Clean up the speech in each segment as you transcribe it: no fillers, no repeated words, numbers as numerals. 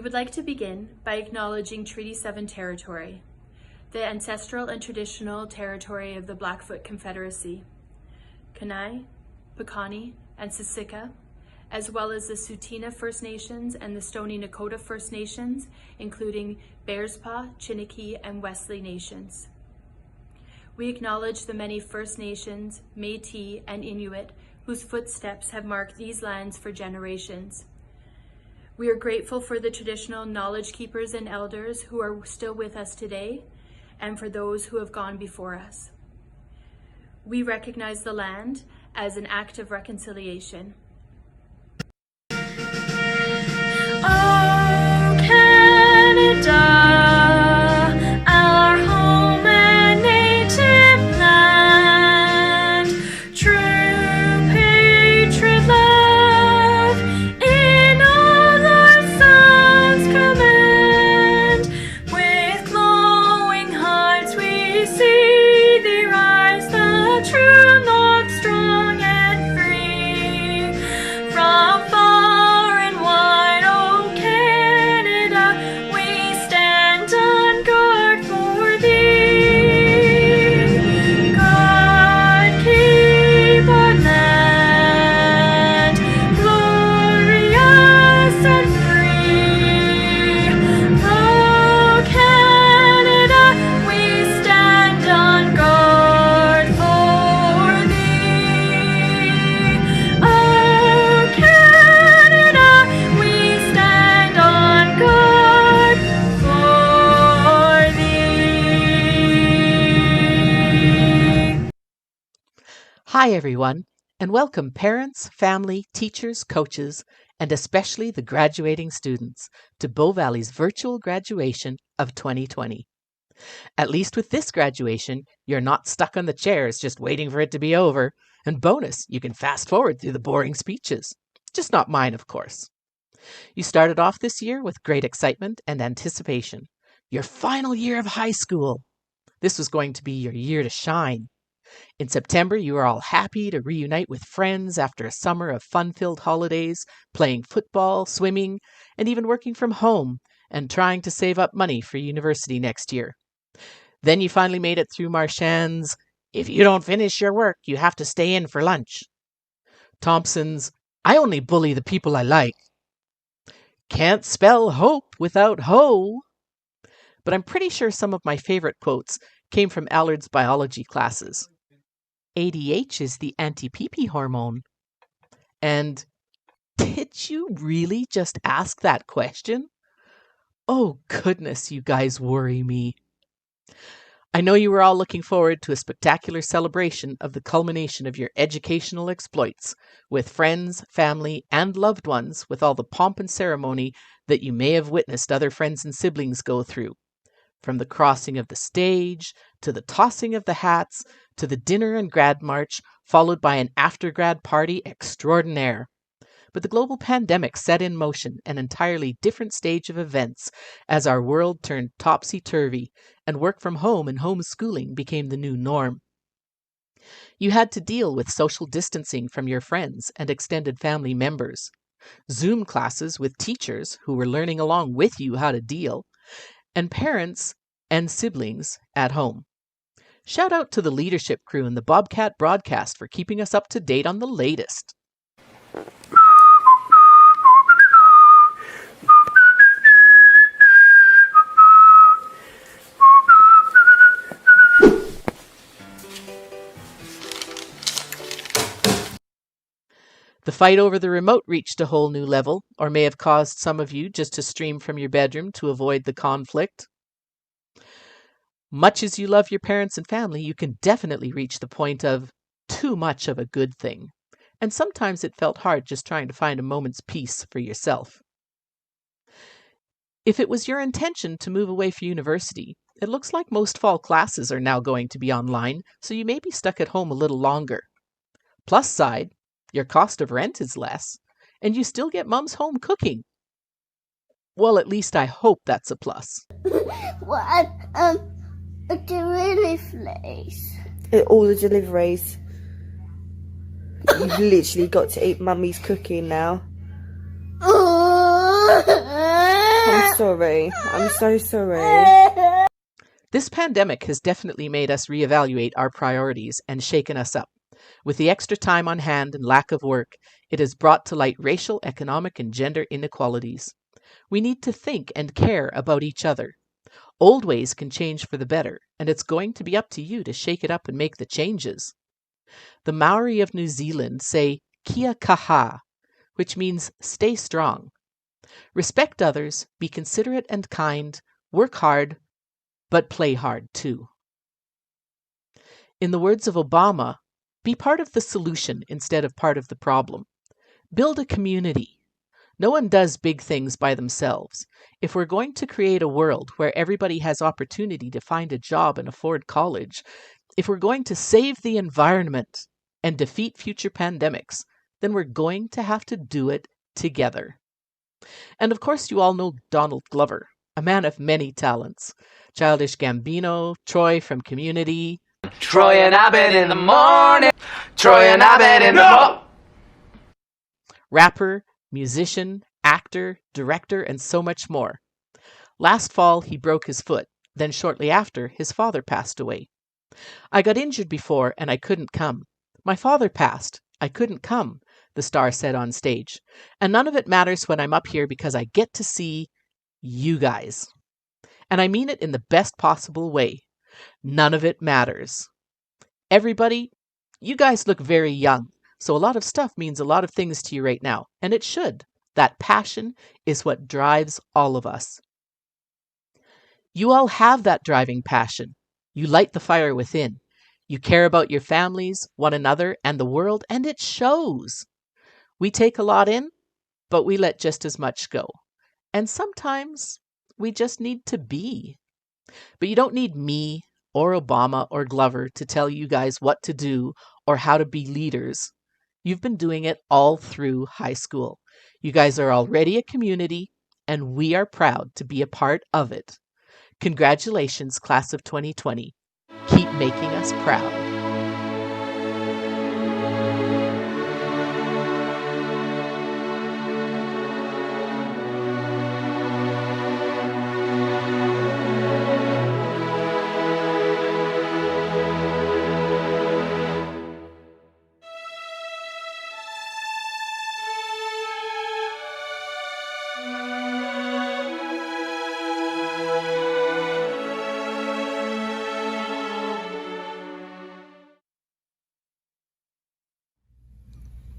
would like to begin by acknowledging Treaty 7 territory, the ancestral and traditional territory of the Blackfoot Confederacy, Kainai, Piikani, and Siksika, as well as the Tsuut'ina First Nations and the Stoney Nakoda First Nations, including Bearspaw, Chiniki, and Wesley Nations. We acknowledge the many First Nations, Métis, and Inuit whose footsteps have marked these lands for generations. We are grateful for the traditional knowledge keepers and elders who are still with us today, and for those who have gone before us. We recognize the land as an act of reconciliation. Oh, Canada, our home and native land, true patriot love in all our sons command. With glowing hearts we see thee rise, the true north strong and free. From far and wide, oh Canada, we stand on guard for thee. God keep our land glorious and free. Oh Canada, we stand on guard for thee. Oh Canada, we stand on guard for thee. Hi everyone, and welcome parents, family, teachers, coaches, and especially the graduating students to Bow Valley's virtual graduation of 2020. At least with this graduation, you're not stuck on the chairs just waiting for it to be over, and bonus, you can fast forward through the boring speeches. Just not mine, of course. You started off this year with great excitement and anticipation. Your final year of high school. This was going to be your year to shine. In September, you were all happy to reunite with friends after a summer of fun-filled holidays, playing football, swimming, and even working from home and trying to save up money for university next year. Then you finally made it through Marchand's, "If you don't finish your work, you have to stay in for lunch." Thompson's, "I only bully the people I like." Can't spell hope without hoe. But I'm pretty sure some of my favorite quotes came from Allard's biology classes. ADH is the anti-pee-pee hormone. And did you really just ask that question? Oh goodness, you guys worry me. I know you were all looking forward to a spectacular celebration of the culmination of your educational exploits with friends, family, and loved ones, with all the pomp and ceremony that you may have witnessed other friends and siblings go through. From the crossing of the stage, to the tossing of the hats, to the dinner and grad march, followed by an after-grad party extraordinaire. But the global pandemic set in motion an entirely different stage of events as our world turned topsy-turvy and work from home and homeschooling became the new norm. You had to deal with social distancing from your friends and extended family members, Zoom classes with teachers who were learning along with you how to deal, and parents and siblings at home. Shout out to the leadership crew and the Bobcat broadcast for keeping us up to date on the latest. The fight over the remote reached a whole new level, or may have caused some of you just to stream from your bedroom to avoid the conflict. Much as you love your parents and family, you can definitely reach the point of too much of a good thing. And sometimes it felt hard just trying to find a moment's peace for yourself. If it was your intention to move away for university, it looks like most fall classes are now going to be online, so you may be stuck at home a little longer. Plus side, your cost of rent is less, and you still get Mum's home cooking. Well, at least I hope that's a plus. What a delivery place. All the deliveries. You've literally got to eat Mummy's cooking now. I'm sorry. I'm so sorry. This pandemic has definitely made us reevaluate our priorities and shaken us up. With the extra time on hand and lack of work, it has brought to light racial, economic, and gender inequalities. We need to think and care about each other. Old ways can change for the better, and it's going to be up to you to shake it up and make the changes. The Maori of New Zealand say kia kaha, which means stay strong. Respect others, be considerate and kind, work hard, but play hard too. In the words of Obama, be part of the solution instead of part of the problem. Build a community. No one does big things by themselves. If we're going to create a world where everybody has opportunity to find a job and afford college, if we're going to save the environment and defeat future pandemics, then we're going to have to do it together. And of course, you all know Donald Glover, a man of many talents. Childish Gambino, Troy from Community. Troy and Abed in the morning. Troy and Abed in the morning. Rapper, musician, actor, director, and so much more. Last fall, he broke his foot. Then shortly after, his father passed away. I got injured before and I couldn't come. My father passed. I couldn't come, the star said on stage. And none of it matters when I'm up here because I get to see you guys. And I mean it in the best possible way. None of it matters. Everybody, you guys look very young, so a lot of stuff means a lot of things to you right now, and it should. That passion is what drives all of us. You all have that driving passion. You light the fire within. You care about your families, one another, and the world, and it shows. We take a lot in, but we let just as much go. And sometimes we just need to be. But you don't need me or Obama or Glover to tell you guys what to do or how to be leaders. You've been doing it all through high school. You guys are already a community, and we are proud to be a part of it. Congratulations, class of 2020. Keep making us proud.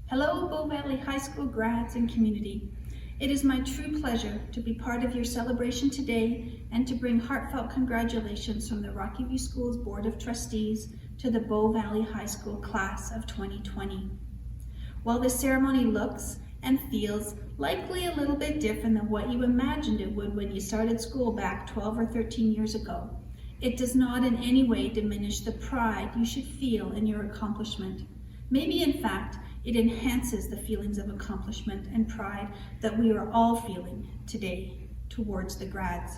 Hello, Bow Valley High School grads and community. It is my true pleasure to be part of your celebration today and to bring heartfelt congratulations from the Rocky View Schools Board of Trustees to the Bow Valley High School class of 2020. While this ceremony looks and feels likely a little bit different than what you imagined it would when you started school back 12 or 13 years ago, it does not in any way diminish the pride you should feel in your accomplishment. Maybe in fact, it enhances the feelings of accomplishment and pride that we are all feeling today towards the grads.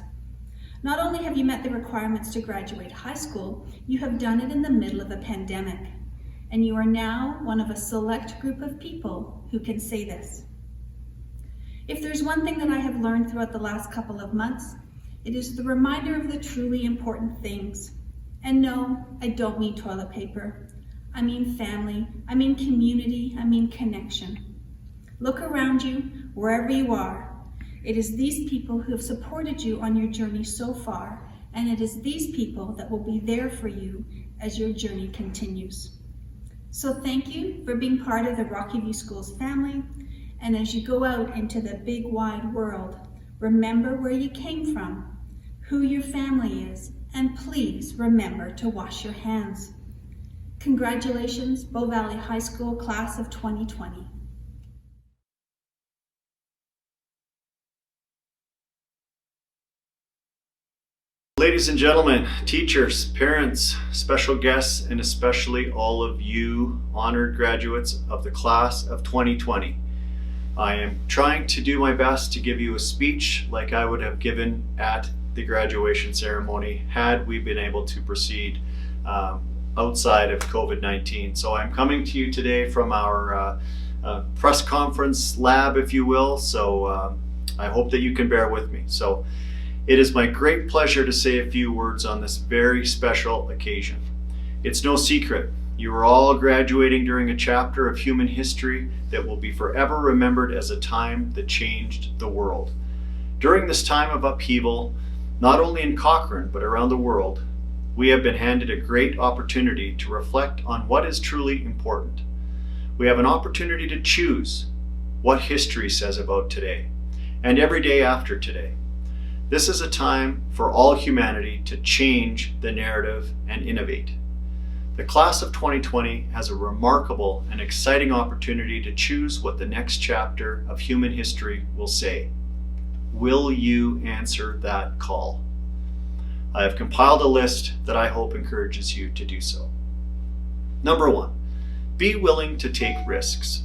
Not only have you met the requirements to graduate high school, you have done it in the middle of a pandemic, and you are now one of a select group of people who can say this. If there's one thing that I have learned throughout the last couple of months, it is the reminder of the truly important things. And no, I don't mean toilet paper. I mean family, I mean community, I mean connection. Look around you, wherever you are. It is these people who have supported you on your journey so far, and it is these people that will be there for you as your journey continues. So thank you for being part of the Rocky View Schools family, and as you go out into the big wide world, remember where you came from, who your family is, and please remember to wash your hands. Congratulations, Bow Valley High School class of 2020. Ladies and gentlemen, teachers, parents, special guests, and especially all of you honored graduates of the class of 2020. I am trying to do my best to give you a speech like I would have given at the graduation ceremony had we been able to proceed outside of COVID-19. So I'm coming to you today from our press conference lab, if you will. So I hope that you can bear with me. So it is my great pleasure to say a few words on this very special occasion. It's no secret, you are all graduating during a chapter of human history that will be forever remembered as a time that changed the world. During this time of upheaval, not only in Cochrane but around the world, we have been handed a great opportunity to reflect on what is truly important. We have an opportunity to choose what history says about today and every day after today. This is a time for all humanity to change the narrative and innovate. The class of 2020 has a remarkable and exciting opportunity to choose what the next chapter of human history will say. Will you answer that call? I have compiled a list that I hope encourages you to do so. Number 1, be willing to take risks.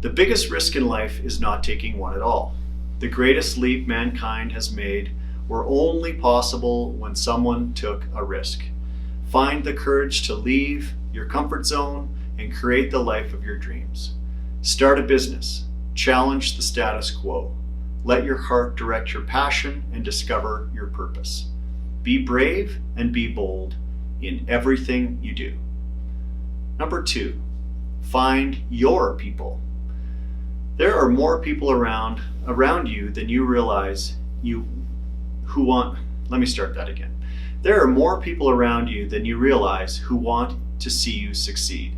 The biggest risk in life is not taking one at all. The greatest leap mankind has made were only possible when someone took a risk. Find the courage to leave your comfort zone and create the life of your dreams. Start a business. Challenge the status quo. Let your heart direct your passion and discover your purpose. Be brave and be bold in everything you do. Number 2, find your people. There are more people around you than you realize There are more people around you than you realize who want to see you succeed.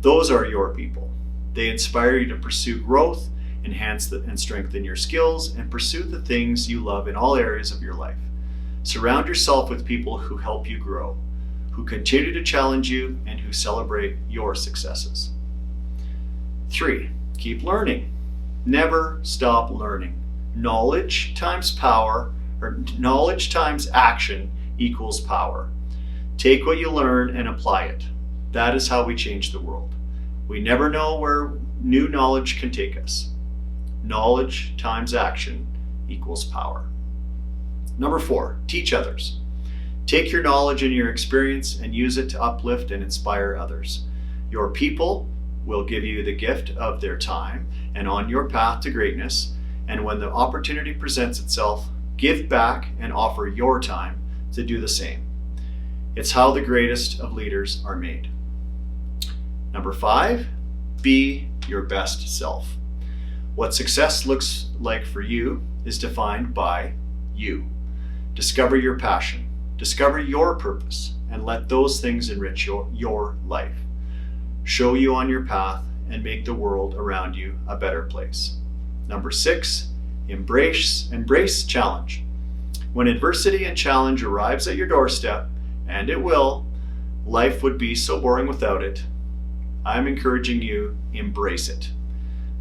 Those are your people. They inspire you to pursue growth, enhance and strengthen your skills, and pursue the things you love in all areas of your life. Surround yourself with people who help you grow, who continue to challenge you, and who celebrate your successes. 3, keep learning. Never stop learning. Knowledge times action equals power. Take what you learn and apply it. That is how we change the world. We never know where new knowledge can take us. Knowledge times action equals power. Number 4, teach others. Take your knowledge and your experience and use it to uplift and inspire others. Your people will give you the gift of their time and on your path to greatness, and when the opportunity presents itself, give back and offer your time to do the same. It's how the greatest of leaders are made. Number 5, be your best self. What success looks like for you is defined by you. Discover your passion, discover your purpose, and let those things enrich your life. Show you on your path and make the world around you a better place. Number 6, embrace challenge. When adversity and challenge arrives at your doorstep, and it will, life would be so boring without it. I'm encouraging you, embrace it.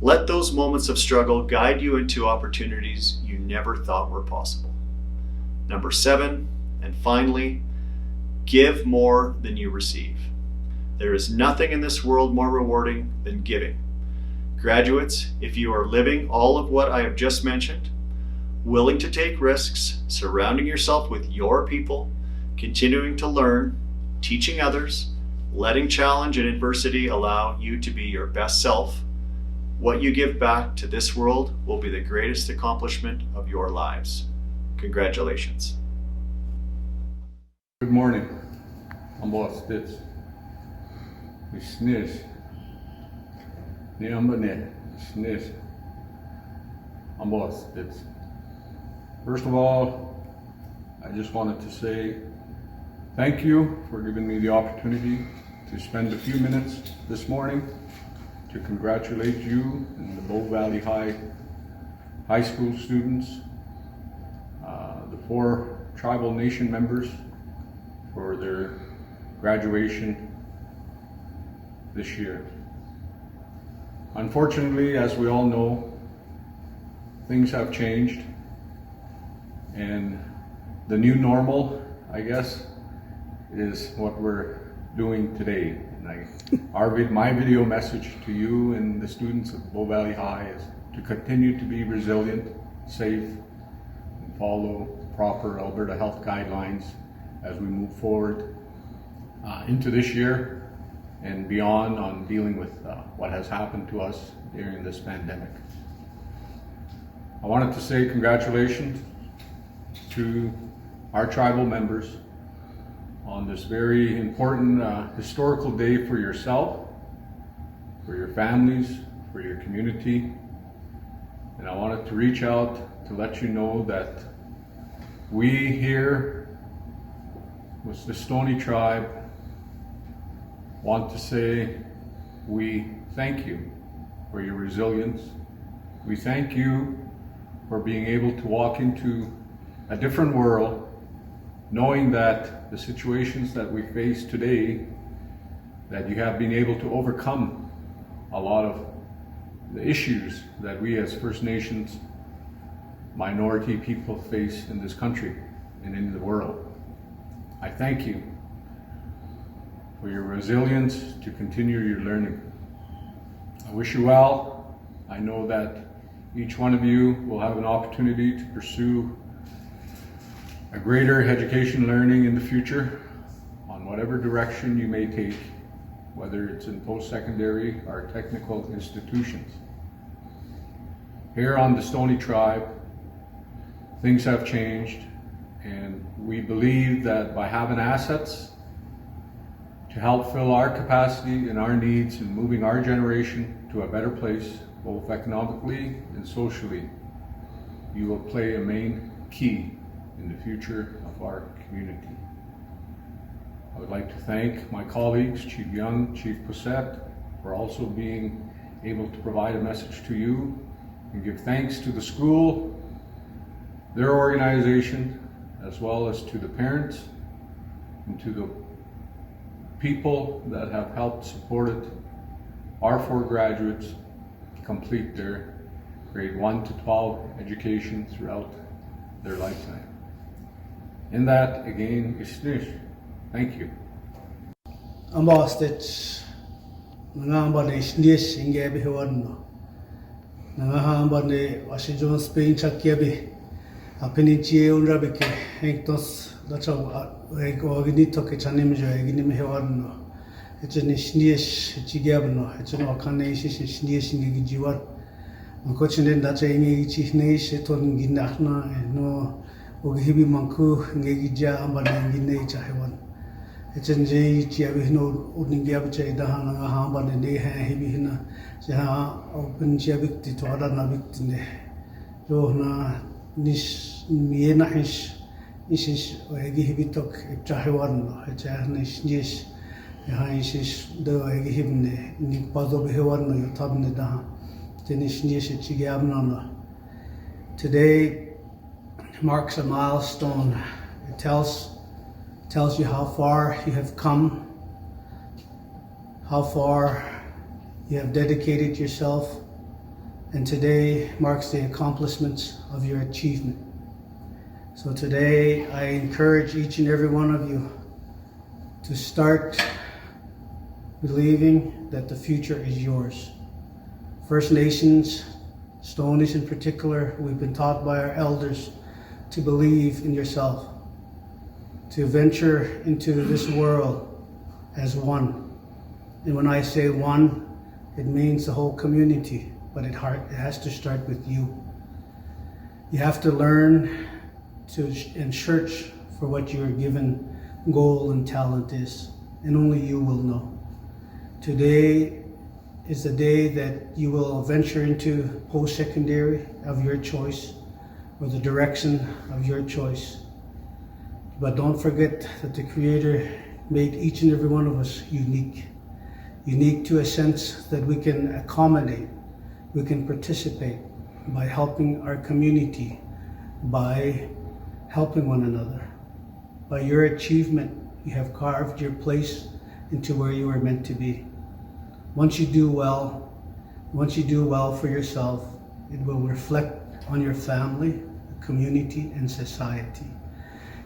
Let those moments of struggle guide you into opportunities you never thought were possible. Number 7, and finally, give more than you receive. There is nothing in this world more rewarding than giving. Graduates, if you are living all of what I have just mentioned, willing to take risks, surrounding yourself with your people, continuing to learn, teaching others, letting challenge and adversity allow you to be your best self, what you give back to this world will be the greatest accomplishment of your lives. Congratulations. Good morning. I'm Boss Stitz. We sniz. Niambane. Sniz. I'm Boss Stitz. First of all, I just wanted to say thank you for giving me the opportunity to spend a few minutes this morning to congratulate you and the Bow Valley High School students, the 4 tribal nation members for their graduation this year. Unfortunately, as we all know, things have changed, and the new normal, I guess, is what we're doing today. And my video message to you and the students at Bow Valley High is to continue to be resilient, safe, and follow proper Alberta health guidelines as we move forward into this year and beyond on dealing with what has happened to us during this pandemic. I wanted to say congratulations to our tribal members on this very important historical day for yourself, for your families, for your community. And I wanted to reach out to let you know that we here with the Stoney tribe want to say we thank you for your resilience. We thank you for being able to walk into a different world, knowing that the situations that we face today, that you have been able to overcome a lot of the issues that we as First Nations minority people face in this country and in the world. I thank you for your resilience to continue your learning. I wish you well. I know that each one of you will have an opportunity to pursue a greater education learning in the future on whatever direction you may take, whether it's in post-secondary or technical institutions. Here on the Stoney tribe, things have changed, and we believe that by having assets to help fill our capacity and our needs in moving our generation to a better place, both economically and socially, you will play a main key in the future of our community. I would like to thank my colleagues, Chief Young, Chief Poussette, for also being able to provide a message to you, and give thanks to the school, their organization, as well as to the parents and to the people that have helped supported our 4 graduates complete their grade 1 to 12 education throughout their lifetime. In that, again, Ishnish, thank you. Ambassador, ngamba Ishnish ingebi hewanno. Ngahamba ne Washington Spain chakyabi. Apenichi unrabike hektos dacho egognito ke chanimjo egnim hewanno. Echeni Ishnish chigabno, echeni wakane Ishnish ngegi jiwar. Mkochinen dacho ingi Ishnish eton ginachna no Ogihibi manku ngegija amba ngine chahewan. Echenje chiabi no uningiab chaida hanga hamba ne hibi hina ja open chiabik ti toda na biktine. Jo na nish miena hish ish ogihibi tok chahewan no echa nish nish ya ish do ogihibne ni pazo behewan no yotabne da. Tenish nish chigiabna no. Today marks a milestone. It tells you how far you have come, how far you have dedicated yourself, and today marks the accomplishments of your achievement. So today I encourage each and every one of you to start believing that the future is yours. First Nations, Stoney's in particular, we've been taught by our elders to believe in yourself, to venture into this world as one. And when I say one, it means the whole community, but it has to start with you. You have to learn and search for what your given goal and talent is, and only you will know. Today is the day that you will venture into post-secondary of your choice, or the direction of your choice. But don't forget that the Creator made each and every one of us unique. Unique to a sense that we can accommodate, we can participate by helping our community, by helping one another. By your achievement, you have carved your place into where you are meant to be. Once you do well for yourself, it will reflect on your family, community, and society.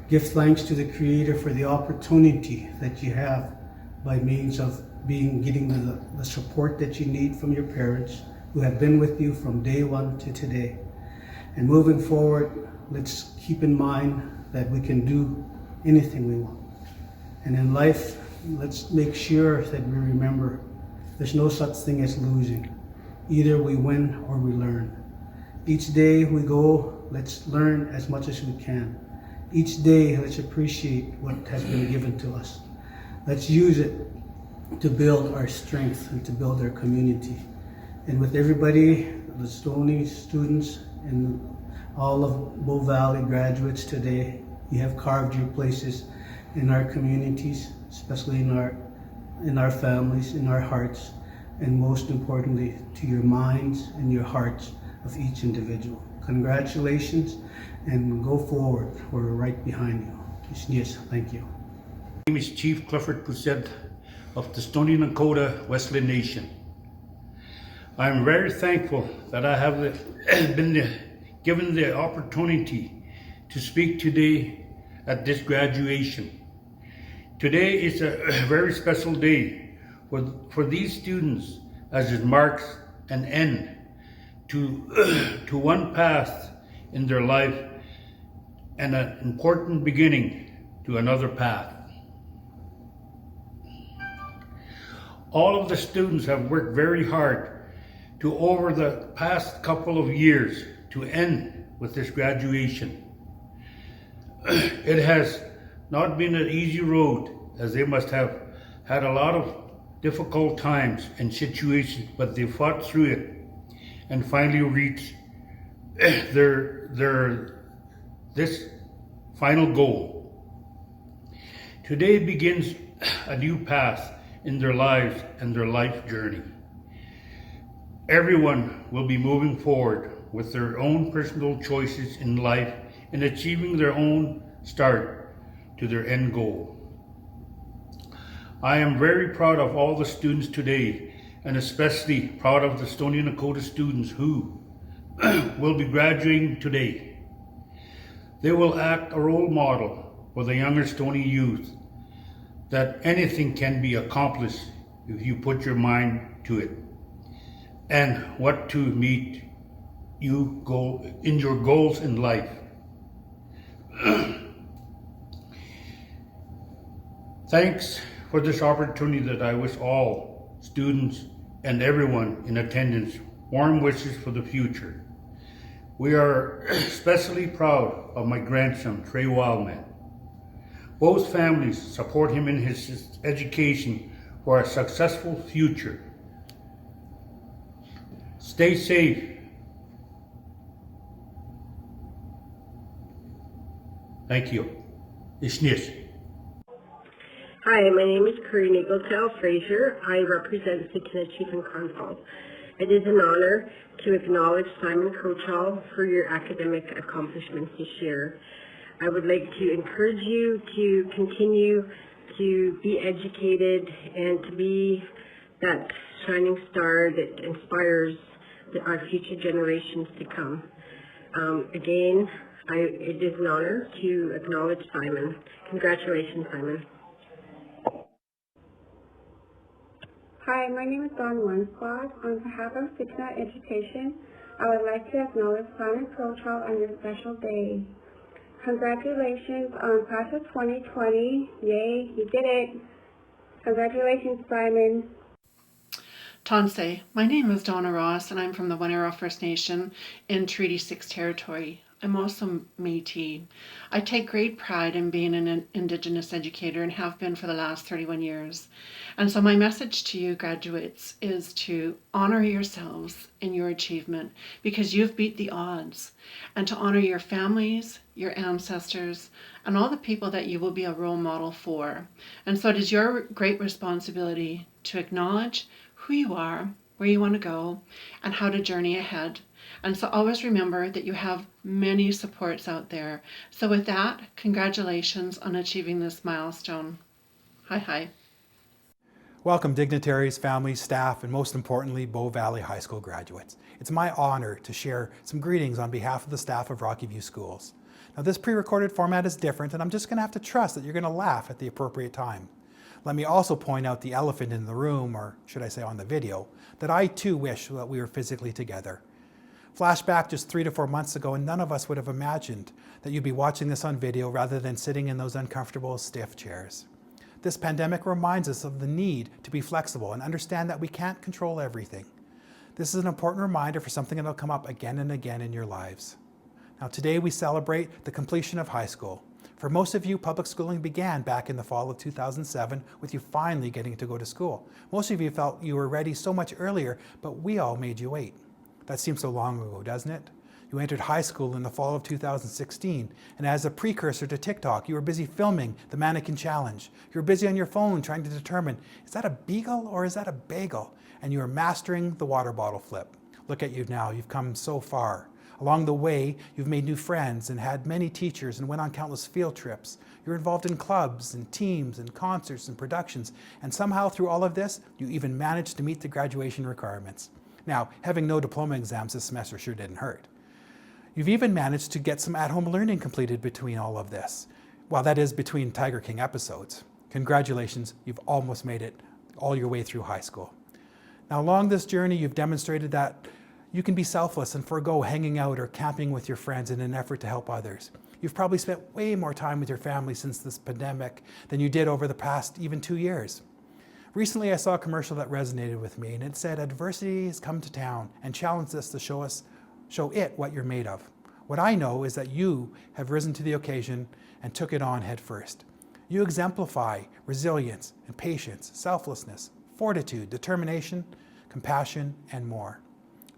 Give thanks to the Creator for the opportunity that you have by means of getting the support that you need from your parents who have been with you from day one to today. And moving forward, let's keep in mind that we can do anything we want. And in life, let's make sure that we remember there's no such thing as losing. Either we win or we learn. Each day we go, let's learn as much as we can. Each day, let's appreciate what has been given to us. Let's use it to build our strength and to build our community. And with everybody, the Stoney students and all of Bow Valley graduates today, you have carved your places in our communities, especially in our families, in our hearts, and most importantly, to your minds and your hearts of each individual. Congratulations, and go forward. We're right behind you. Yes, thank you. My name is Chief Clifford Poussette of the Stoney Nakoda Wesleyan Nation. I am very thankful that I have been given the opportunity to speak today at this graduation. Today is a very special day for these students, as it marks an end to one path in their life and an important beginning to another path. All of the students have worked very hard to, over the past couple of years, to end with this graduation. It has not been an easy road, as they must have had a lot of difficult times and situations, but they fought through it and finally reached this final goal. Today begins a new path in their lives and their life journey. Everyone will be moving forward with their own personal choices in life and achieving their own start to their end goal. I am very proud of all the students today, and especially proud of the Stoney Nakoda students who will be graduating today. They will act a role model for the younger Stoney youth, that anything can be accomplished if you put your mind to it, and what to meet you go in your goals in life. Thanks for this opportunity that I wish all students and everyone in attendance warm wishes for the future. We are especially proud of my grandson, Trey Wildman. Both families support him in his education for a successful future. Stay safe. Thank you. Ishnis. Hi, my name is Corinne Eagletel Fraser. I represent Sitkina Chief and Carnfall. It is an honor to acknowledge Simon Kochal for your academic accomplishments this year. I would like to encourage you to continue to be educated and to be that shining star that inspires our future generations to come. Again, it is an honor to acknowledge Simon. Congratulations, Simon. Hi, my name is Dawn Lunsquad. On behalf of Sitkina Education, I would like to acknowledge Simon Kochal on this special day. Congratulations on class of 2020. Yay, you did it. Congratulations, Simon. Tansei, my name is Donna Ross and I'm from the Wanero First Nation in Treaty 6 territory. I'm also Métis. I take great pride in being an Indigenous educator and have been for the last 31 years. And so my message to you graduates is to honor yourselves in your achievement because you've beat the odds, and to honor your families, your ancestors, and all the people that you will be a role model for. And so it is your great responsibility to acknowledge who you are, where you want to go, and how to journey ahead. And so always remember that you have many supports out there. So with that, congratulations on achieving this milestone. Hi. Welcome dignitaries, families, staff, and most importantly, Bow Valley High School graduates. It's my honor to share some greetings on behalf of the staff of Rocky View Schools. Now this pre-recorded format is different, and I'm just going to have to trust that you're going to laugh at the appropriate time. Let me also point out the elephant in the room, or should I say on the video, that I too wish that we were physically together. Flashback just 3 to 4 months ago, and none of us would have imagined that you'd be watching this on video rather than sitting in those uncomfortable, stiff chairs. This pandemic reminds us of the need to be flexible and understand that we can't control everything. This is an important reminder for something that will come up again and again in your lives. Now today we celebrate the completion of high school. For most of you, public schooling began back in the fall of 2007 with you finally getting to go to school. Most of you felt you were ready so much earlier, but we all made you wait. That seems so long ago, doesn't it? You entered high school in the fall of 2016, and as a precursor to TikTok, you were busy filming the mannequin challenge. You were busy on your phone trying to determine, is that a beagle or is that a bagel? And you were mastering the water bottle flip. Look at you now, you've come so far. Along the way, you've made new friends and had many teachers and went on countless field trips. You're involved in clubs and teams and concerts and productions, and somehow through all of this, you even managed to meet the graduation requirements. Now, having no diploma exams this semester sure didn't hurt. You've even managed to get some at-home learning completed between all of this. Well, that is between Tiger King episodes. Congratulations, you've almost made it all your way through high school. Now, along this journey, you've demonstrated that you can be selfless and forego hanging out or camping with your friends in an effort to help others. You've probably spent way more time with your family since this pandemic than you did over the past even 2 years. Recently, I saw a commercial that resonated with me, and it said, adversity has come to town and challenged us to show it what you're made of. What I know is that you have risen to the occasion and took it on head first. You exemplify resilience and patience, selflessness, fortitude, determination, compassion, and more.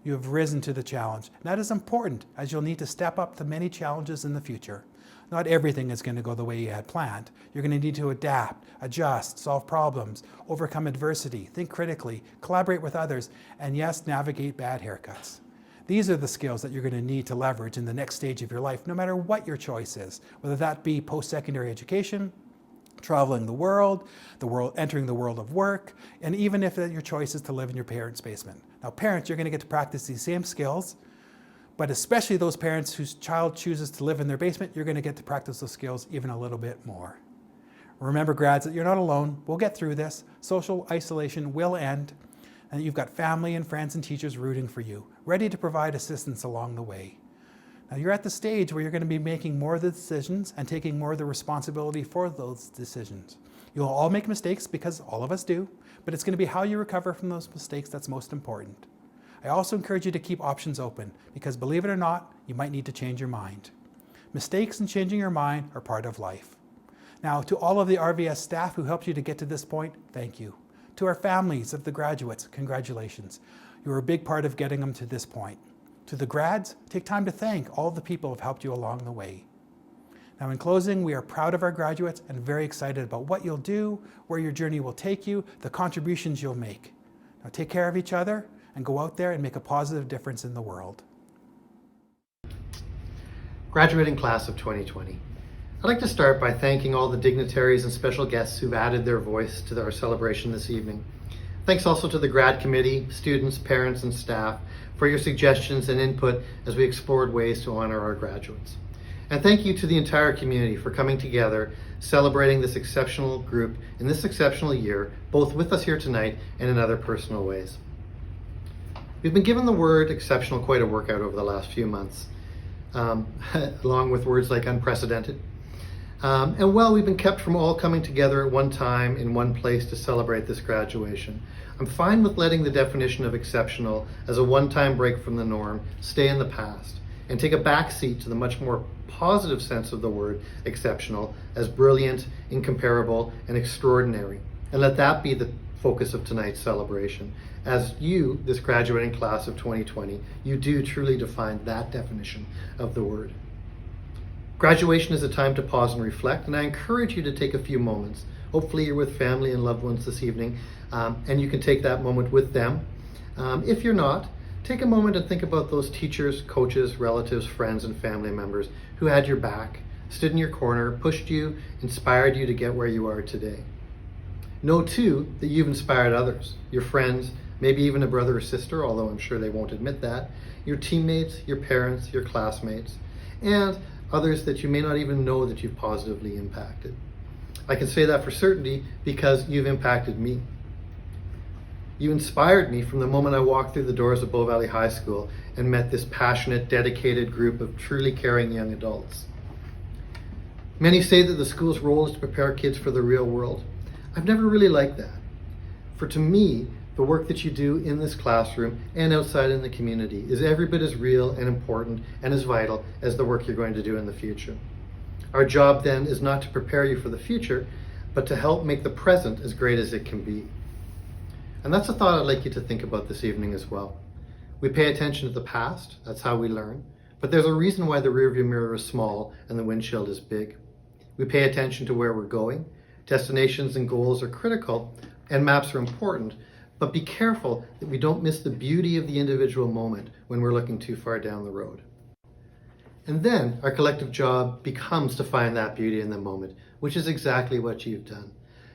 You have risen to the challenge. And that is important, as you'll need to step up to many challenges in the future. Not everything is going to go the way you had planned. You're going to need to adapt, adjust, solve problems, overcome adversity, think critically, collaborate with others, and yes, navigate bad haircuts. These are the skills that you're going to need to leverage in the next stage of your life, no matter what your choice is, whether that be post-secondary education, traveling the world, entering the world of work, and even if your choice is to live in your parents' basement. Now, parents, you're going to get to practice these same skills, but especially those parents whose child chooses to live in their basement, you're going to get to practice those skills even a little bit more. Remember, grads, that you're not alone. We'll get through this. Social isolation will end, and you've got family and friends and teachers rooting for you, ready to provide assistance along the way. Now, you're at the stage where you're going to be making more of the decisions and taking more of the responsibility for those decisions. You'll all make mistakes, because all of us do, but it's going to be how you recover from those mistakes that's most important. I also encourage you to keep options open, because believe it or not, you might need to change your mind. Mistakes and changing your mind are part of life. Now, to all of the RVS staff who helped you to get to this point, thank you. To our families of the graduates, congratulations. You were a big part of getting them to this point. To the grads, take time to thank all the people who have helped you along the way. Now, in closing, we are proud of our graduates and very excited about what you'll do, where your journey will take you, the contributions you'll make. Now, take care of each other and go out there and make a positive difference in the world. Graduating class of 2020. I'd like to start by thanking all the dignitaries and special guests who've added their voice to our celebration this evening. Thanks also to the grad committee, students, parents, and staff for your suggestions and input as we explored ways to honor our graduates. And thank you to the entire community for coming together, celebrating this exceptional group in this exceptional year, both with us here tonight and in other personal ways. We've been given the word exceptional quite a workout over the last few months, along with words like unprecedented. And while we've been kept from all coming together at one time in one place to celebrate this graduation, I'm fine with letting the definition of exceptional as a one-time break from the norm stay in the past and take a back seat to the much more positive sense of the word exceptional as brilliant, incomparable, and extraordinary. And let that be the focus of tonight's celebration. As you, this graduating class of 2020, you do truly define that definition of the word. Graduation is a time to pause and reflect, and I encourage you to take a few moments. Hopefully you're with family and loved ones this evening, and you can take that moment with them. If you're not, take a moment and think about those teachers, coaches, relatives, friends, and family members who had your back, stood in your corner, pushed you, inspired you to get where you are today. Know too that you've inspired others, your friends, maybe even a brother or sister, although I'm sure they won't admit that, your teammates, your parents, your classmates, and others that you may not even know that you've positively impacted. I can say that for certainty because you've impacted me. You inspired me from the moment I walked through the doors of Bow Valley High School and met this passionate, dedicated group of truly caring young adults. Many say that the school's role is to prepare kids for the real world. I've never really liked that. For to me, the work that you do in this classroom and outside in the community is every bit as real and important and as vital as the work you're going to do in the future. Our job then is not to prepare you for the future, but to help make the present as great as it can be. And that's a thought I'd like you to think about this evening as well. We pay attention to the past, that's how we learn, but there's a reason why the rearview mirror is small and the windshield is big. We pay attention to where we're going. Destinations and goals are critical and maps are important, but be careful that we don't miss the beauty of the individual moment when we're looking too far down the road. And then our collective job becomes to find that beauty in the moment, which is exactly what you've done.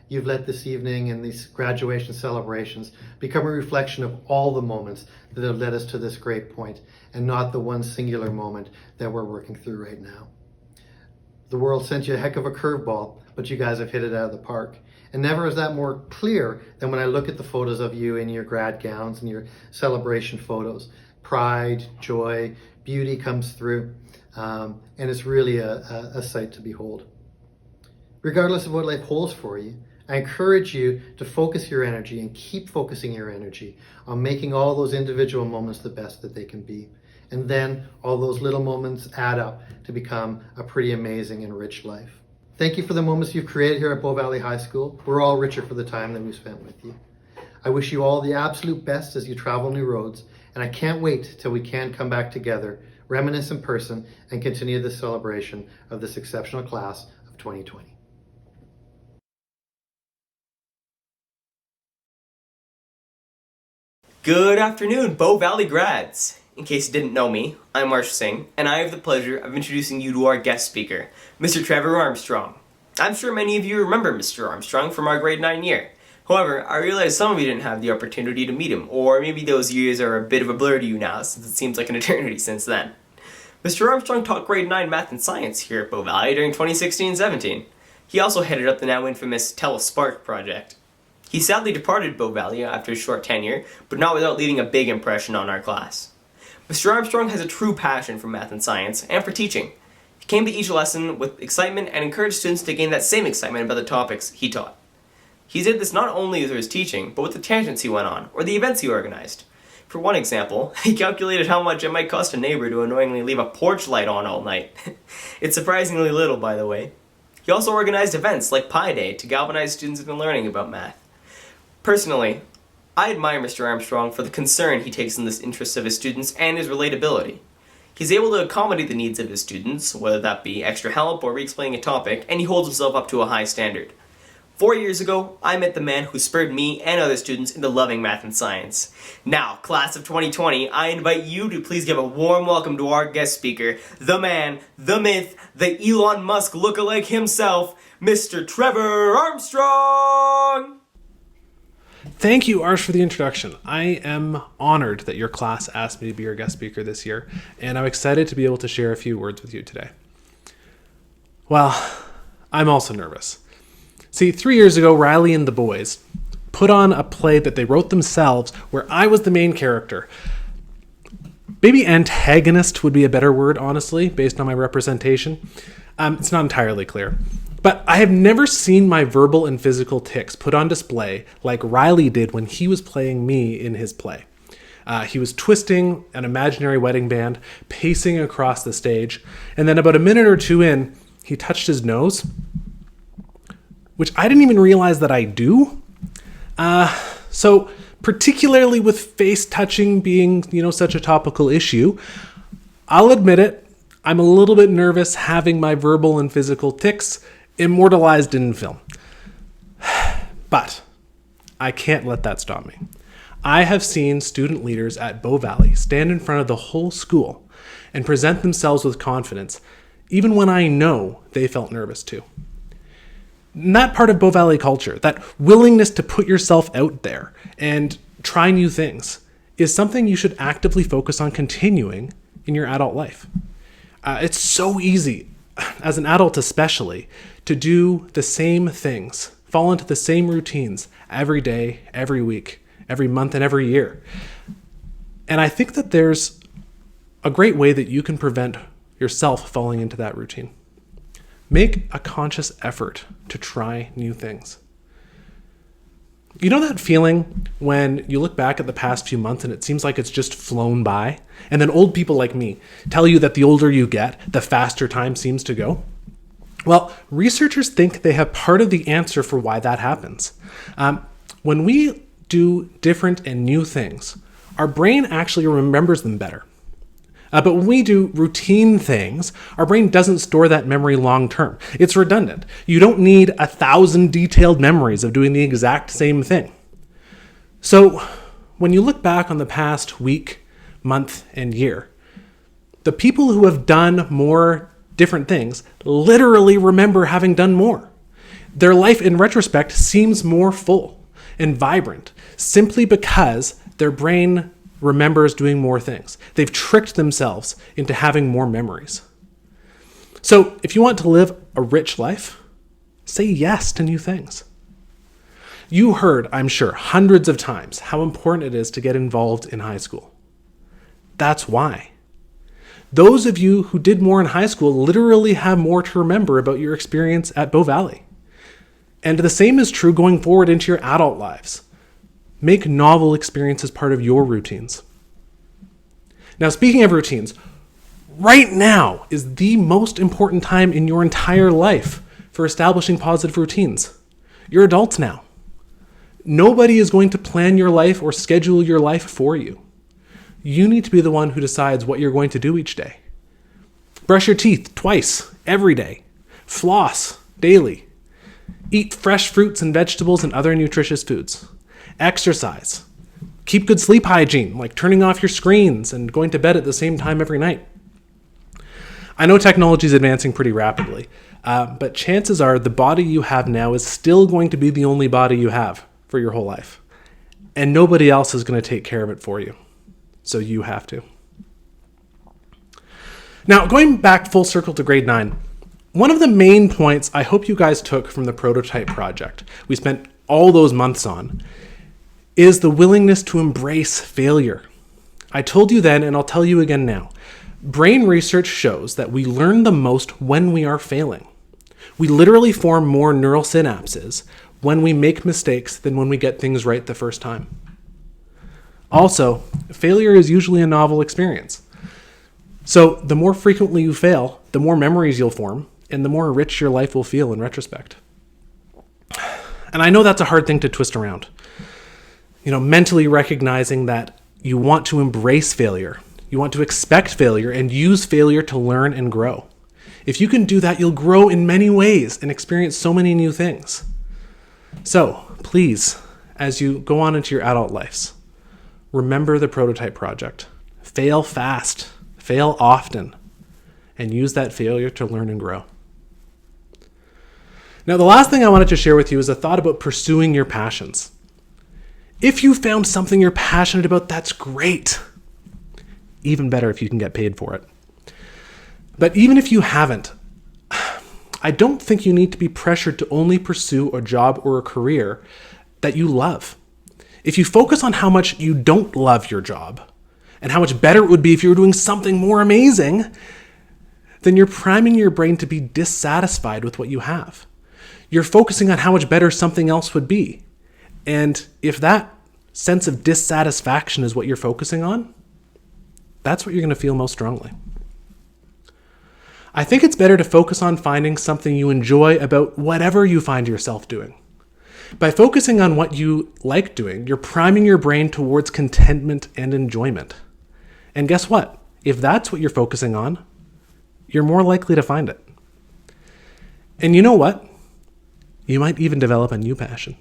You've let this evening and these graduation celebrations become a reflection of all the moments that have led us to this great point, and not the one singular moment that we're working through right now. The world sent you a heck of a curveball, but you guys have hit it out of the park. And never is that more clear than when I look at the photos of you in your grad gowns and your celebration photos. Pride, joy, beauty comes through, and it's really a sight to behold. Regardless of what life holds for you, I encourage you to focus your energy and keep focusing your energy on making all those individual moments the best that they can be. And then all those little moments add up to become a pretty amazing and rich life. Thank you for the moments you've created here at Bow Valley High School. We're all richer for the time that we've spent with you. I wish you all the absolute best as you travel new roads, and I can't wait till we can come back together, reminisce in person, and continue the celebration of this exceptional class of 2020. Good afternoon, Bow Valley grads. In case you didn't know me, I'm Marsh Singh, and I have the pleasure of introducing you to our guest speaker, Mr. Trevor Armstrong. I'm sure many of you remember Mr. Armstrong from our grade 9 year. However, I realize some of you didn't have the opportunity to meet him, or maybe those years are a bit of a blur to you now, since it seems like an eternity since then. Mr. Armstrong taught grade 9 math and science here at Bow Valley during 2016-17. He also headed up the now infamous TeleSpark project. He sadly departed Bow Valley after a short tenure, but not without leaving a big impression on our class. Mr. Armstrong has a true passion for math and science, and for teaching. He came to each lesson with excitement and encouraged students to gain that same excitement about the topics he taught. He did this not only through his teaching, but with the tangents he went on, or the events he organized. For one example, he calculated how much it might cost a neighbor to annoyingly leave a porch light on all night. It's surprisingly little, by the way. He also organized events like Pi Day to galvanize students into learning about math. Personally, I admire Mr. Armstrong for the concern he takes in the interests of his students and his relatability. He's able to accommodate the needs of his students, whether that be extra help or re-explaining a topic, and he holds himself up to a high standard. 4 years ago, I met the man who spurred me and other students into loving math and science. Now, class of 2020, I invite you to please give a warm welcome to our guest speaker, the man, the myth, the Elon Musk lookalike himself, Mr. Trevor Armstrong! Thank you, Arsh, for the introduction. I am honored that your class asked me to be your guest speaker this year, and I'm excited to be able to share a few words with you today. Well, I'm also nervous. See, 3 years ago, Riley and the boys put on a play that they wrote themselves where I was the main character. Maybe antagonist would be a better word, honestly, based on my representation. It's not entirely clear. But I have never seen my verbal and physical tics put on display like Riley did when he was playing me in his play. He was twisting an imaginary wedding band, pacing across the stage, and then about a minute or two in, he touched his nose, which I didn't even realize that I do. So particularly with face touching being, such a topical issue, I'll admit it, I'm a little bit nervous having my verbal and physical tics immortalized in film. But I can't let that stop me. I have seen student leaders at Bow Valley stand in front of the whole school and present themselves with confidence, even when I know they felt nervous too. And that part of Bow Valley culture, that willingness to put yourself out there and try new things, is something you should actively focus on continuing in your adult life. It's so easy, as an adult especially, to do the same things, fall into the same routines every day, every week, every month, and every year. And I think that there's a great way that you can prevent yourself falling into that routine. Make a conscious effort to try new things. You know that feeling when you look back at the past few months and it seems like it's just flown by? And then old people like me tell you that the older you get, the faster time seems to go? Well, researchers think they have part of the answer for why that happens. When we do different and new things, our brain actually remembers them better. But when we do routine things, our brain doesn't store that memory long term. It's redundant. You don't need 1,000 detailed memories of doing the exact same thing. So when you look back on the past week, month, and year, the people who have done more different things literally remember having done more. Their life in retrospect seems more full and vibrant simply because their brain remembers doing more things. They've tricked themselves into having more memories. So if you want to live a rich life, say yes to new things. You heard, I'm sure, hundreds of times how important it is to get involved in high school. That's why. Those of you who did more in high school literally have more to remember about your experience at Bow Valley. And the same is true going forward into your adult lives. Make novel experiences part of your routines. Now, speaking of routines, right now is the most important time in your entire life for establishing positive routines. You're adults now. Nobody is going to plan your life or schedule your life for you. You need to be the one who decides what you're going to do each day. Brush your teeth twice every day. Floss daily. Eat fresh fruits and vegetables and other nutritious foods. Exercise. Keep good sleep hygiene, like turning off your screens and going to bed at the same time every night. I know technology is advancing pretty rapidly, but chances are the body you have now is still going to be the only body you have for your whole life. And nobody else is going to take care of it for you. So you have to. Now, going back full circle to grade 9, one of the main points I hope you guys took from the prototype project we spent all those months on is the willingness to embrace failure. I told you then, and I'll tell you again now, brain research shows that we learn the most when we are failing. We literally form more neural synapses when we make mistakes than when we get things right the first time. Also, failure is usually a novel experience. So the more frequently you fail, the more memories you'll form, and the more rich your life will feel in retrospect. And I know that's a hard thing to twist around. Mentally recognizing that you want to embrace failure, you want to expect failure, and use failure to learn and grow. If you can do that, you'll grow in many ways and experience so many new things. So, please, as you go on into your adult lives, remember the prototype project. Fail fast, fail often, and use that failure to learn and grow. Now, the last thing I wanted to share with you is a thought about pursuing your passions. If you found something you're passionate about, that's great. Even better if you can get paid for it. But even if you haven't, I don't think you need to be pressured to only pursue a job or a career that you love. If you focus on how much you don't love your job and how much better it would be if you were doing something more amazing, then you're priming your brain to be dissatisfied with what you have. You're focusing on how much better something else would be. And if that sense of dissatisfaction is what you're focusing on, that's what you're going to feel most strongly. I think it's better to focus on finding something you enjoy about whatever you find yourself doing. By focusing on what you like doing, you're priming your brain towards contentment and enjoyment. And guess what? If that's what you're focusing on, you're more likely to find it. And you know what? You might even develop a new passion.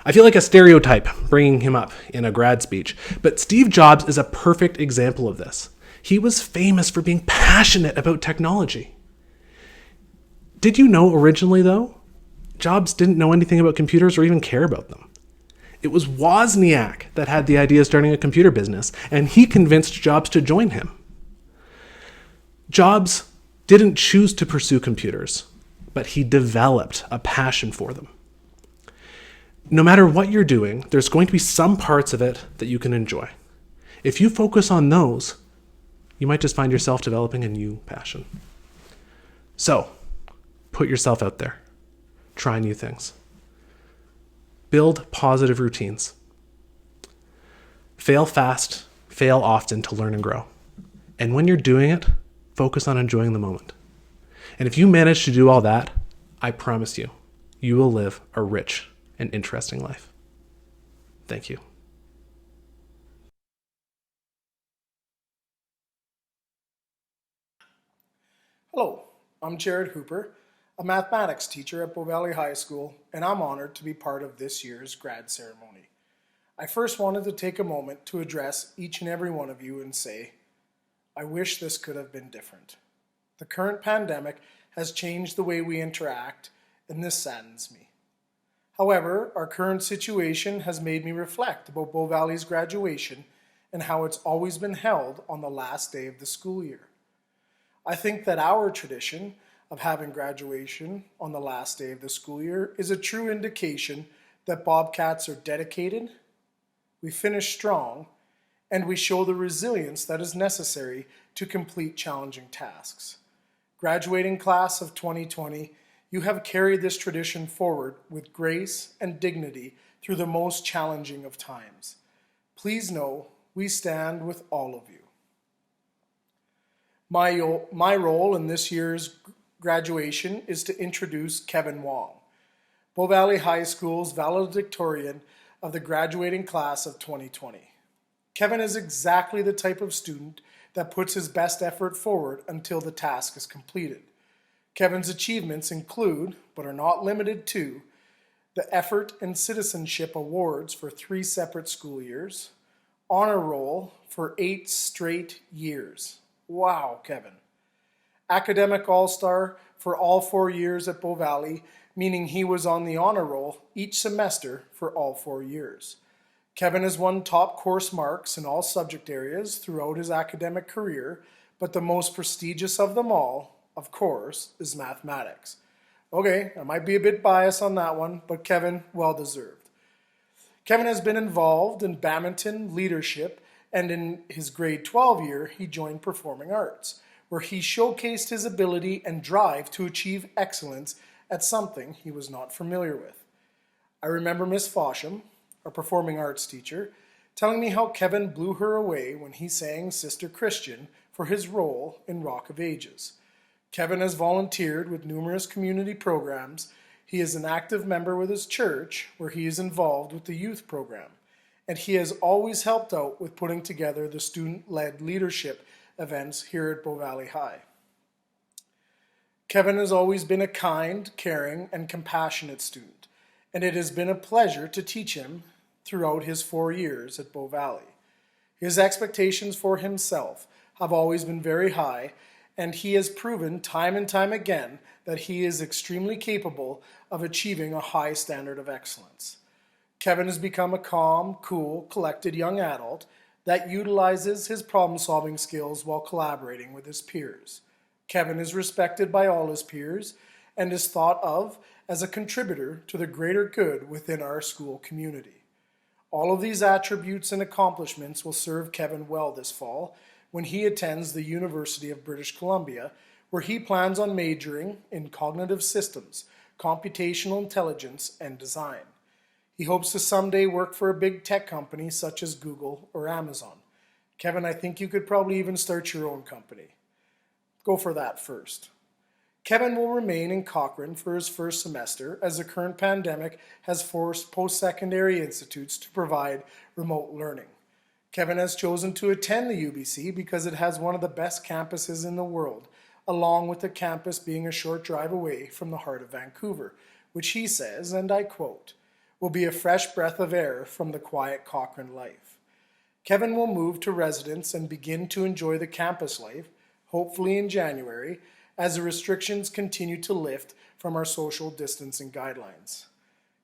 I feel like a stereotype bringing him up in a grad speech, but Steve Jobs is a perfect example of this. He was famous for being passionate about technology. Did you know originally, though, Jobs didn't know anything about computers or even care about them? It was Wozniak that had the idea of starting a computer business, and he convinced Jobs to join him. Jobs didn't choose to pursue computers, but he developed a passion for them. No matter what you're doing, there's going to be some parts of it that you can enjoy. If you focus on those, you might just find yourself developing a new passion. So, put yourself out there. Try new things. Build positive routines. Fail fast, fail often to learn and grow. And when you're doing it, focus on enjoying the moment. And if you manage to do all that, I promise you, you will live a rich and interesting life. Thank you. Hello, I'm Jared Hooper, a mathematics teacher at Bow Valley High School, and I'm honored to be part of this year's grad ceremony. I first wanted to take a moment to address each and every one of you and say, I wish this could have been different. The current pandemic has changed the way we interact, and this saddens me. However, our current situation has made me reflect about Bow Valley's graduation and how it's always been held on the last day of the school year. I think that our tradition of having graduation on the last day of the school year is a true indication that Bobcats are dedicated, we finish strong, and we show the resilience that is necessary to complete challenging tasks. Graduating class of 2020, you have carried this tradition forward with grace and dignity through the most challenging of times. Please know we stand with all of you. My role in this year's graduation is to introduce Kevin Wong, Bow Valley High School's valedictorian of the graduating class of 2020. Kevin is exactly the type of student that puts his best effort forward until the task is completed. Kevin's achievements include, but are not limited to, the Effort and Citizenship Awards for 3 separate school years, Honor Roll for 8 straight years. Wow, Kevin. Academic All-Star for all 4 years at Bow Valley, meaning he was on the honor roll each semester for all 4 years. Kevin has won top course marks in all subject areas throughout his academic career, but the most prestigious of them all, of course, is mathematics. Okay, I might be a bit biased on that one, but Kevin, well deserved. Kevin has been involved in badminton, leadership, and in his grade 12 year, he joined Performing Arts, where he showcased his ability and drive to achieve excellence at something he was not familiar with. I remember Miss Fosham, our Performing Arts teacher, telling me how Kevin blew her away when he sang Sister Christian for his role in Rock of Ages. Kevin has volunteered with numerous community programs. He is an active member with his church, where he is involved with the youth program, and he has always helped out with putting together the student-led leadership events here at Bow Valley High. Kevin has always been a kind, caring, and compassionate student, and it has been a pleasure to teach him throughout his 4 years at Bow Valley. His expectations for himself have always been very high, and he has proven time and time again that he is extremely capable of achieving a high standard of excellence. Kevin has become a calm, cool, collected young adult that utilizes his problem-solving skills while collaborating with his peers. Kevin is respected by all his peers and is thought of as a contributor to the greater good within our school community. All of these attributes and accomplishments will serve Kevin well this fall when he attends the University of British Columbia, where he plans on majoring in cognitive systems, computational intelligence, and design. He hopes to someday work for a big tech company such as Google or Amazon. Kevin, I think you could probably even start your own company. Go for that first. Kevin will remain in Cochrane for his first semester, as the current pandemic has forced post-secondary institutes to provide remote learning. Kevin has chosen to attend the UBC because it has one of the best campuses in the world, along with the campus being a short drive away from the heart of Vancouver, which he says, and I quote, will be a fresh breath of air from the quiet Cochrane life. Kevin will move to residence and begin to enjoy the campus life, hopefully in January, as the restrictions continue to lift from our social distancing guidelines.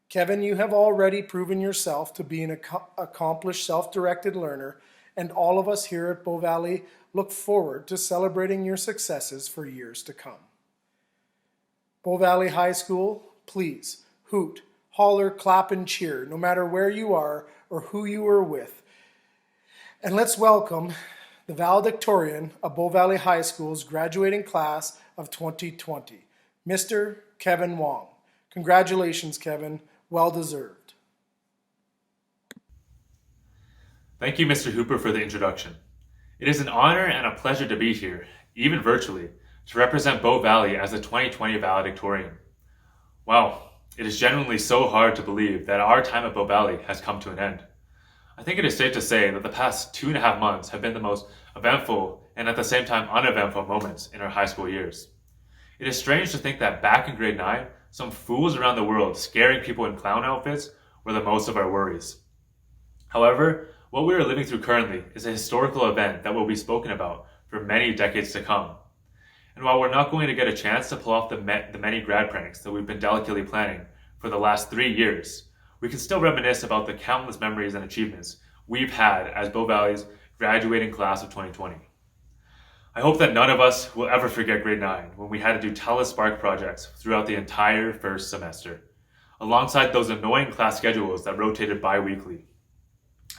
Kevin, you have already proven yourself to be an accomplished self-directed learner, and all of us here at Bow Valley look forward to celebrating your successes for years to come. Bow Valley High School, please hoot, holler, clap, and cheer, no matter where you are or who you are with. And let's welcome the valedictorian of Bow Valley High School's graduating class of 2020, Mr. Kevin Wong. Congratulations, Kevin. Well deserved. Thank you, Mr. Hooper, for the introduction. It is an honor and a pleasure to be here, even virtually, to represent Bow Valley as the 2020 Valedictorian. Wow, it is genuinely so hard to believe that our time at Bow Valley has come to an end. I think it is safe to say that the past 2.5 months have been the most eventful and at the same time uneventful moments in our high school years. It is strange to think that back in grade 9, some fools around the world scaring people in clown outfits were the most of our worries. However, what we are living through currently is a historical event that will be spoken about for many decades to come. And while we're not going to get a chance to pull off the many grad pranks that we've been delicately planning for the last 3 years, we can still reminisce about the countless memories and achievements we've had as Bow Valley's graduating class of 2020. I hope that none of us will ever forget grade 9 when we had to do telespark projects throughout the entire first semester, alongside those annoying class schedules that rotated bi-weekly.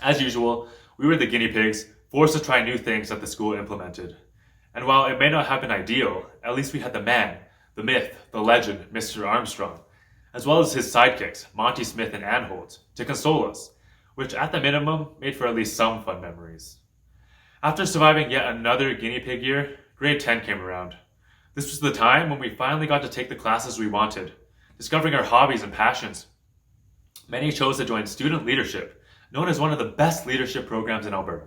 As usual, we were the guinea pigs, forced to try new things that the school implemented. And while it may not have been ideal, at least we had the man, the myth, the legend, Mr. Armstrong, as well as his sidekicks, Monty Smith and Ann Holt, to console us, which at the minimum made for at least some fun memories. After surviving yet another guinea pig year, grade 10 came around. This was the time when we finally got to take the classes we wanted, discovering our hobbies and passions. Many chose to join student leadership, known as one of the best leadership programs in Alberta.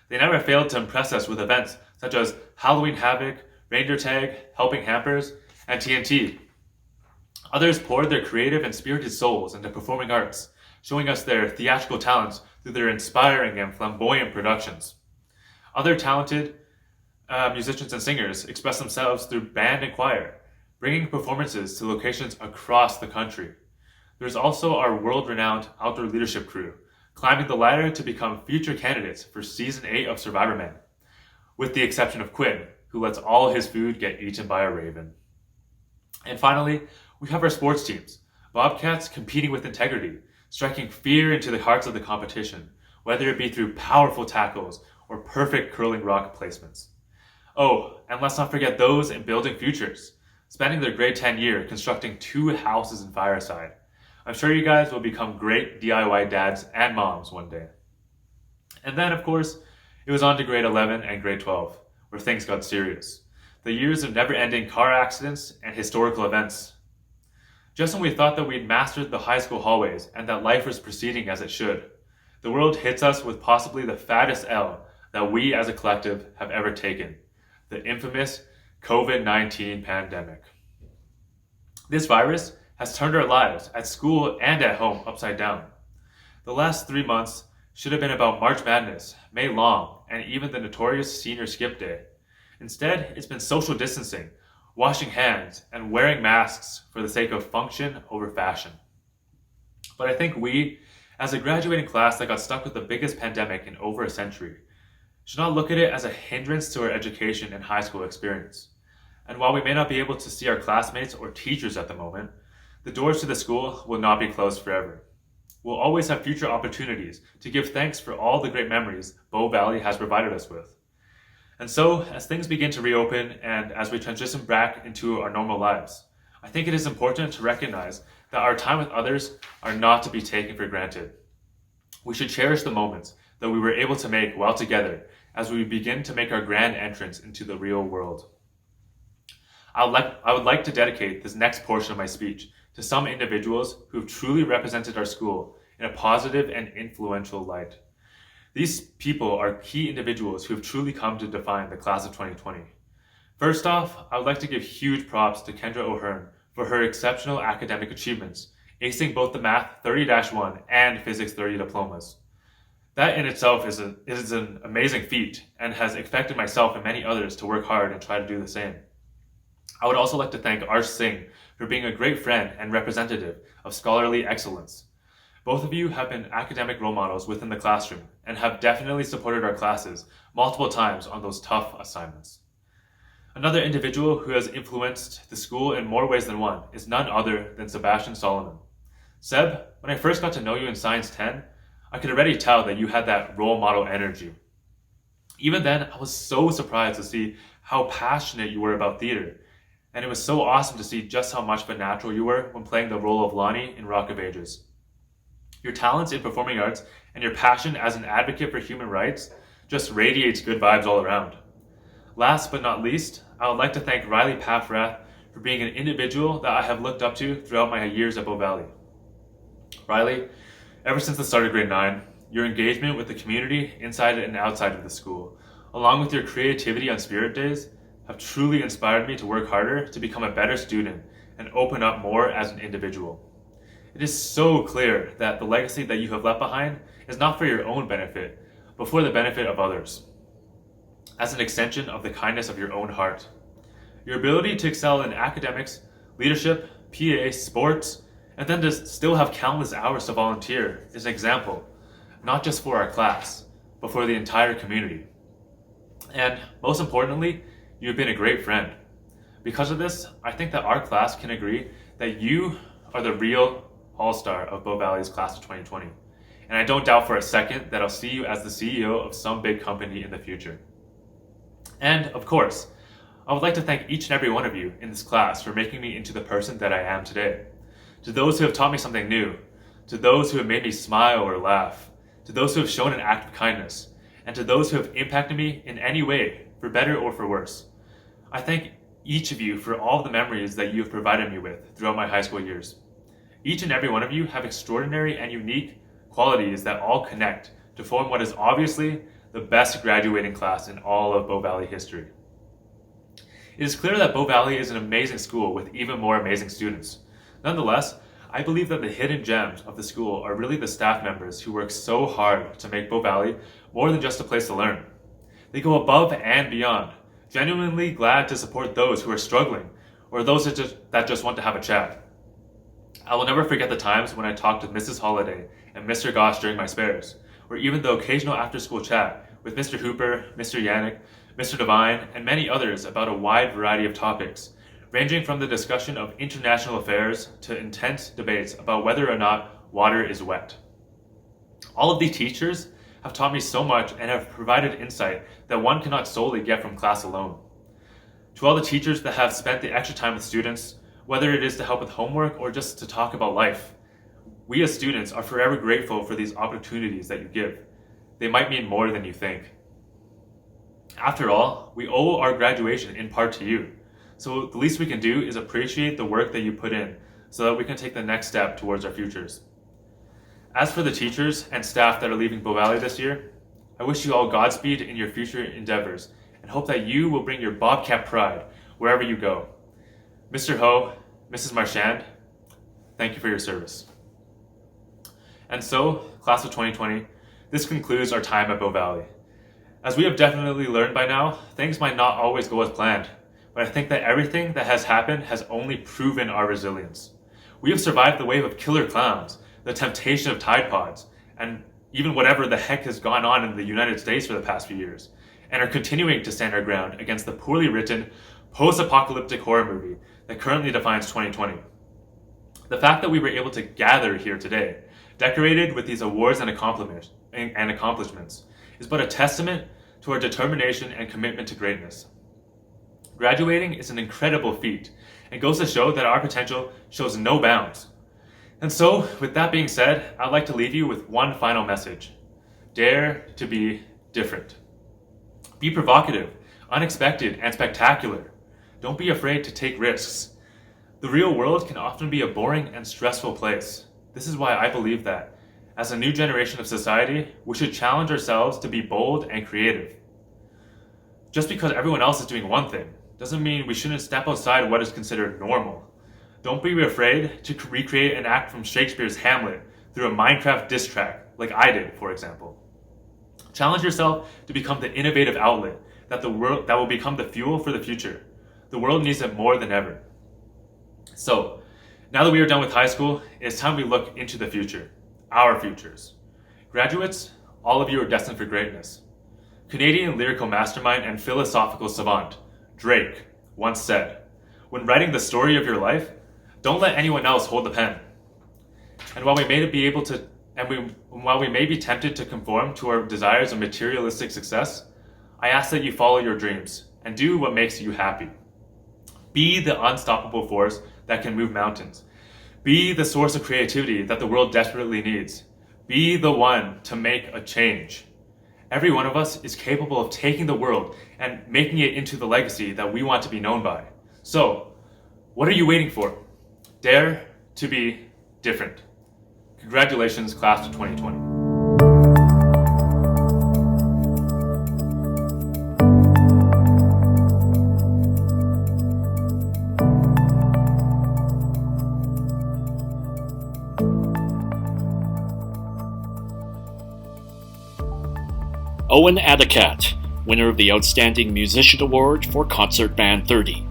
They never failed to impress us with events such as Halloween Havoc, Reindeer Tag, Helping Hampers, and TNT. Others poured their creative and spirited souls into performing arts, showing us their theatrical talents through their inspiring and flamboyant productions. Other talented musicians and singers expressed themselves through band and choir, bringing performances to locations across the country. There's also our world-renowned outdoor leadership crew, climbing the ladder to become future candidates for Season 8 of Survivor Man, with the exception of Quinn, who lets all his food get eaten by a raven. And finally, we have our sports teams, Bobcats competing with integrity, striking fear into the hearts of the competition, whether it be through powerful tackles or perfect curling rock placements. Oh, and let's not forget those in building futures, spending their grade 10 year constructing 2 houses in Fireside. I'm sure you guys will become great DIY dads and moms one day. And then, of course, it was on to grade 11 and grade 12, where things got serious. The years of never-ending car accidents and historical events. Just when we thought that we'd mastered the high school hallways and that life was proceeding as it should, the world hits us with possibly the fattest L that we as a collective have ever taken, the infamous COVID-19 pandemic. This virus has turned our lives at school and at home upside down. The last 3 months should have been about March Madness, May Long, and even the notorious senior skip day. Instead, it's been social distancing, washing hands, and wearing masks for the sake of function over fashion. But I think we, as a graduating class that got stuck with the biggest pandemic in over a century, should not look at it as a hindrance to our education and high school experience. And while we may not be able to see our classmates or teachers at the moment, the doors to the school will not be closed forever. We'll always have future opportunities to give thanks for all the great memories Bow Valley has provided us with. And so, as things begin to reopen and as we transition back into our normal lives, I think it is important to recognize that our time with others are not to be taken for granted. We should cherish the moments that we were able to make while together as we begin to make our grand entrance into the real world. I would like to dedicate this next portion of my speech to some individuals who have truly represented our school in a positive and influential light. These people are key individuals who have truly come to define the class of 2020. First off, I would like to give huge props to Kendra O'Hearn for her exceptional academic achievements, acing both the Math 30-1 and Physics 30 diplomas. That in itself is an amazing feat and has expected myself and many others to work hard and try to do the same. I would also like to thank Arsh Singh for being a great friend and representative of scholarly excellence. Both of you have been academic role models within the classroom and have definitely supported our classes multiple times on those tough assignments. Another individual who has influenced the school in more ways than one is none other than Sebastian Solomon. Seb, when I first got to know you in Science 10, I could already tell that you had that role model energy. Even then, I was so surprised to see how passionate you were about theater, and it was so awesome to see just how much of a natural you were when playing the role of Lonnie in Rock of Ages. Your talents in performing arts and your passion as an advocate for human rights just radiates good vibes all around. Last but not least, I would like to thank Riley Paffrath for being an individual that I have looked up to throughout my years at Bow Valley. Riley, ever since the start of grade 9, your engagement with the community inside and outside of the school, along with your creativity on Spirit Days, have truly inspired me to work harder to become a better student and open up more as an individual. It is so clear that the legacy that you have left behind is not for your own benefit, but for the benefit of others, as an extension of the kindness of your own heart. Your ability to excel in academics, leadership, PA, sports, and then to still have countless hours to volunteer is an example, not just for our class, but for the entire community. And most importantly, you have been a great friend. Because of this, I think that our class can agree that you are the real all-star of Bow Valley's class of 2020. And I don't doubt for a second that I'll see you as the CEO of some big company in the future. And of course, I would like to thank each and every one of you in this class for making me into the person that I am today. To those who have taught me something new, to those who have made me smile or laugh, to those who have shown an act of kindness, and to those who have impacted me in any way, for better or for worse. I thank each of you for all the memories that you have provided me with throughout my high school years. Each and every one of you have extraordinary and unique qualities that all connect to form what is obviously the best graduating class in all of Bow Valley history. It is clear that Bow Valley is an amazing school with even more amazing students. Nonetheless, I believe that the hidden gems of the school are really the staff members who work so hard to make Bow Valley more than just a place to learn. They go above and beyond, genuinely glad to support those who are struggling or those that just want to have a chat. I will never forget the times when I talked with Mrs. Holliday and Mr. Goss during my spares, or even the occasional after-school chat with Mr. Hooper, Mr. Yannick, Mr. Devine, and many others about a wide variety of topics, ranging from the discussion of international affairs to intense debates about whether or not water is wet. All of these teachers have taught me so much and have provided insight that one cannot solely get from class alone. To all the teachers that have spent the extra time with students, whether it is to help with homework or just to talk about life, we as students are forever grateful for these opportunities that you give. They might mean more than you think. After all, we owe our graduation in part to you. So the least we can do is appreciate the work that you put in so that we can take the next step towards our futures. As for the teachers and staff that are leaving Bow Valley this year, I wish you all Godspeed in your future endeavors and hope that you will bring your Bobcat pride wherever you go. Mr. Ho, Mrs. Marchand, thank you for your service. And so, class of 2020, this concludes our time at Bow Valley. As we have definitely learned by now, things might not always go as planned, but I think that everything that has happened has only proven our resilience. We have survived the wave of killer clowns, the temptation of Tide Pods, and even whatever the heck has gone on in the United States for the past few years, and are continuing to stand our ground against the poorly written, post-apocalyptic horror movie that currently defines 2020. The fact that we were able to gather here today, decorated with these awards and accomplishments, is but a testament to our determination and commitment to greatness. Graduating is an incredible feat and goes to show that our potential shows no bounds. And so, with that being said, I'd like to leave you with one final message. Dare to be different. Be provocative, unexpected, and spectacular. Don't be afraid to take risks. The real world can often be a boring and stressful place. This is why I believe that, as a new generation of society, we should challenge ourselves to be bold and creative. Just because everyone else is doing one thing doesn't mean we shouldn't step outside what is considered normal. Don't be afraid to recreate an act from Shakespeare's Hamlet through a Minecraft diss track, like I did, for example. Challenge yourself to become the innovative outlet that will become the fuel for the future. The world needs it more than ever. So, now that we are done with high school, it's time we look into the future, our futures. Graduates, all of you are destined for greatness. Canadian lyrical mastermind and philosophical savant, Drake, once said, "When writing the story of your life, don't let anyone else hold the pen." And while we may be tempted to conform to our desires of materialistic success, I ask that you follow your dreams and do what makes you happy. Be the unstoppable force that can move mountains. Be the source of creativity that the world desperately needs. Be the one to make a change. Every one of us is capable of taking the world and making it into the legacy that we want to be known by. So, what are you waiting for? Dare to be different. Congratulations, class of 2020. Owen Adakat, winner of the Outstanding Musician Award for Concert Band 30.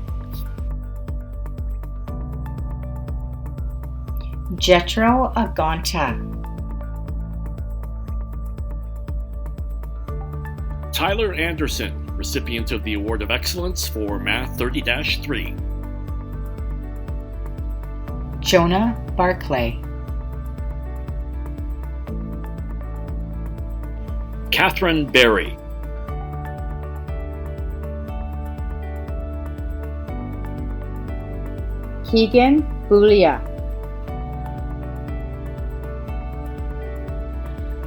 Jetro Agonta. Tyler Anderson, recipient of the Award of Excellence for Math 30-3. Jonah Barclay. Catherine Berry. Keegan Bulia.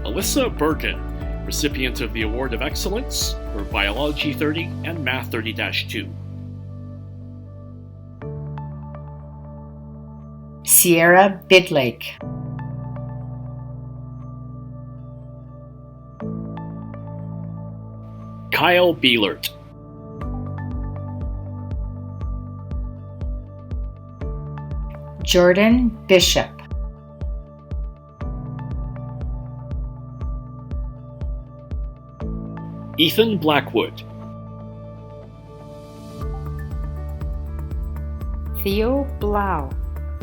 Alyssa Bergen, recipient of the Award of Excellence for Biology 30 and Math 30-2. Sierra Bidlake. Kyle Bielert. Jordan Bishop. Ethan Blackwood. Theo Blau.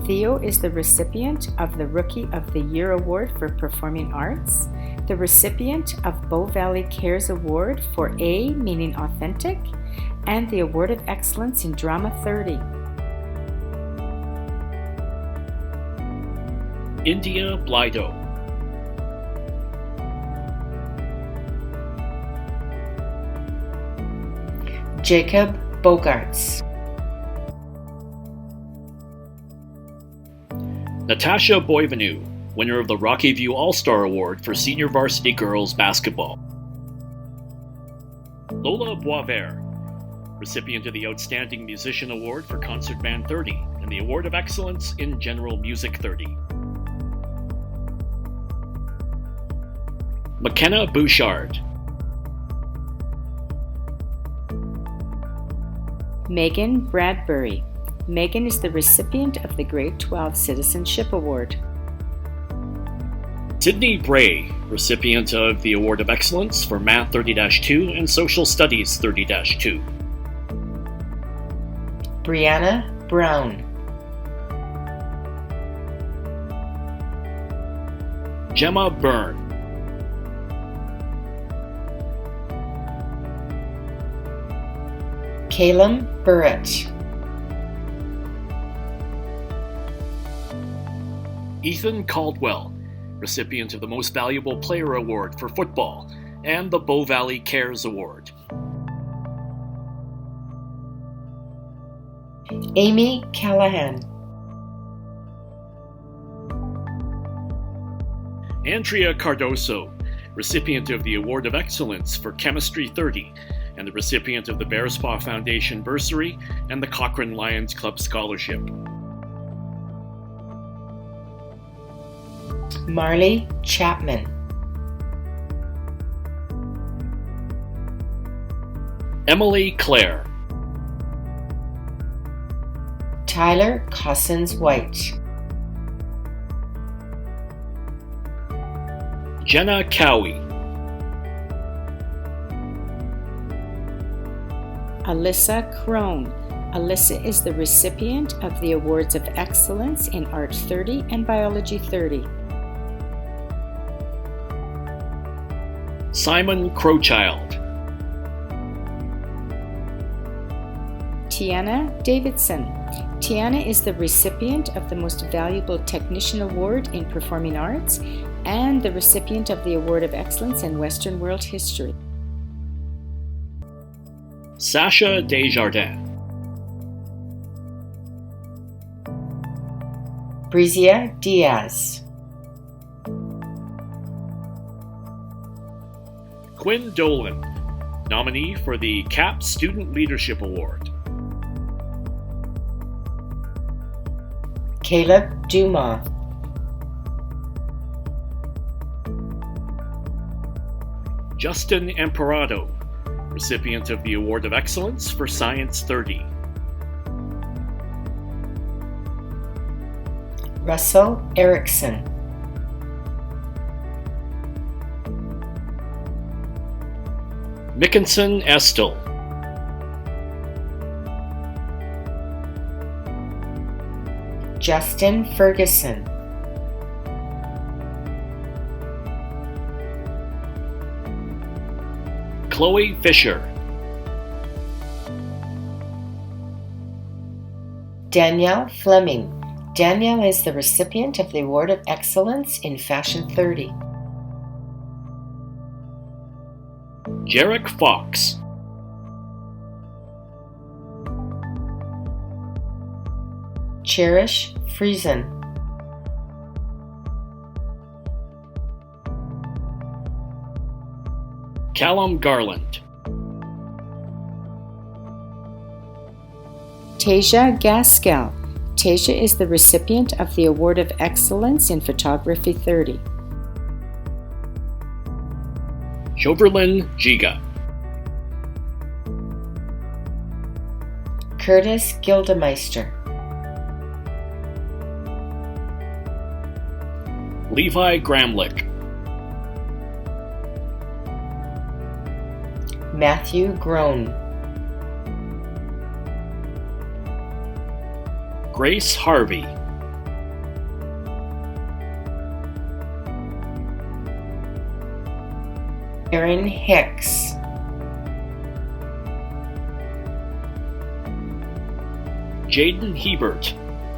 Theo is the recipient of the Rookie of the Year Award for Performing Arts, the recipient of Bow Valley Cares Award for A, meaning authentic, and the Award of Excellence in Drama 30. India Blido. Jacob Bogarts. Natasha Boivenu, winner of the Rocky View All-Star Award for Senior Varsity Girls Basketball. Lola Boisvert, recipient of the Outstanding Musician Award for Concert Band 30 and the Award of Excellence in General Music 30. McKenna Bouchard. Megan Bradbury. Megan is the recipient of the Grade 12 Citizenship Award. Sydney Bray, recipient of the Award of Excellence for Math 30-2 and Social Studies 30-2. Brianna Brown. Gemma Byrne. Calum Burrett. Ethan Caldwell, recipient of the Most Valuable Player Award for Football and the Bow Valley Cares Award. Amy Callahan. Andrea Cardoso, recipient of the Award of Excellence for Chemistry 30 and the recipient of the Bearspaw Foundation Bursary and the Cochrane Lions Club Scholarship. Marley Chapman. Emily Clare. Tyler Cossins White. Jenna Cowie. Alyssa Crone. Alyssa is the recipient of the Awards of Excellence in Art 30 and Biology 30. Simon Crowchild. Tiana Davidson. Tiana is the recipient of the Most Valuable Technician Award in Performing Arts and the recipient of the Award of Excellence in Western World History. Sasha Desjardins. Brizia Diaz. Quinn Dolan, nominee for the CAP Student Leadership Award. Caleb Dumas. Justin Emperado, recipient of the Award of Excellence for Science 30. Russell Erickson. Mickinson Estel. Justin Ferguson. Chloe Fisher. Danielle Fleming. Danielle is the recipient of the Award of Excellence in Fashion 30. Jarek Fox. Cherish Friesen. Callum Garland. Tasia Gaskell. Tasia is the recipient of the Award of Excellence in Photography 30. Joverlyn Giga. Curtis Gildemeister. Levi Gramlich. Matthew Groan. Grace Harvey. Aaron Hicks. Jaden Hebert,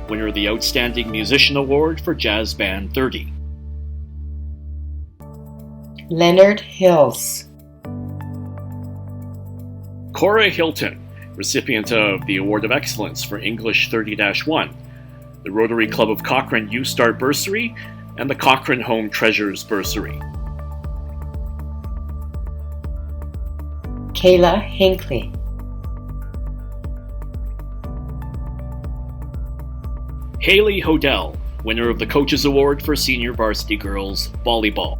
winner of the Outstanding Musician Award for Jazz Band 30. Leonard Hills. Cora Hilton, recipient of the Award of Excellence for English 30-1, the Rotary Club of Cochrane Youth Start Bursary, and the Cochrane Home Treasures Bursary. Kayla Hinckley. Haley Hodell, winner of the Coaches Award for Senior Varsity Girls Volleyball.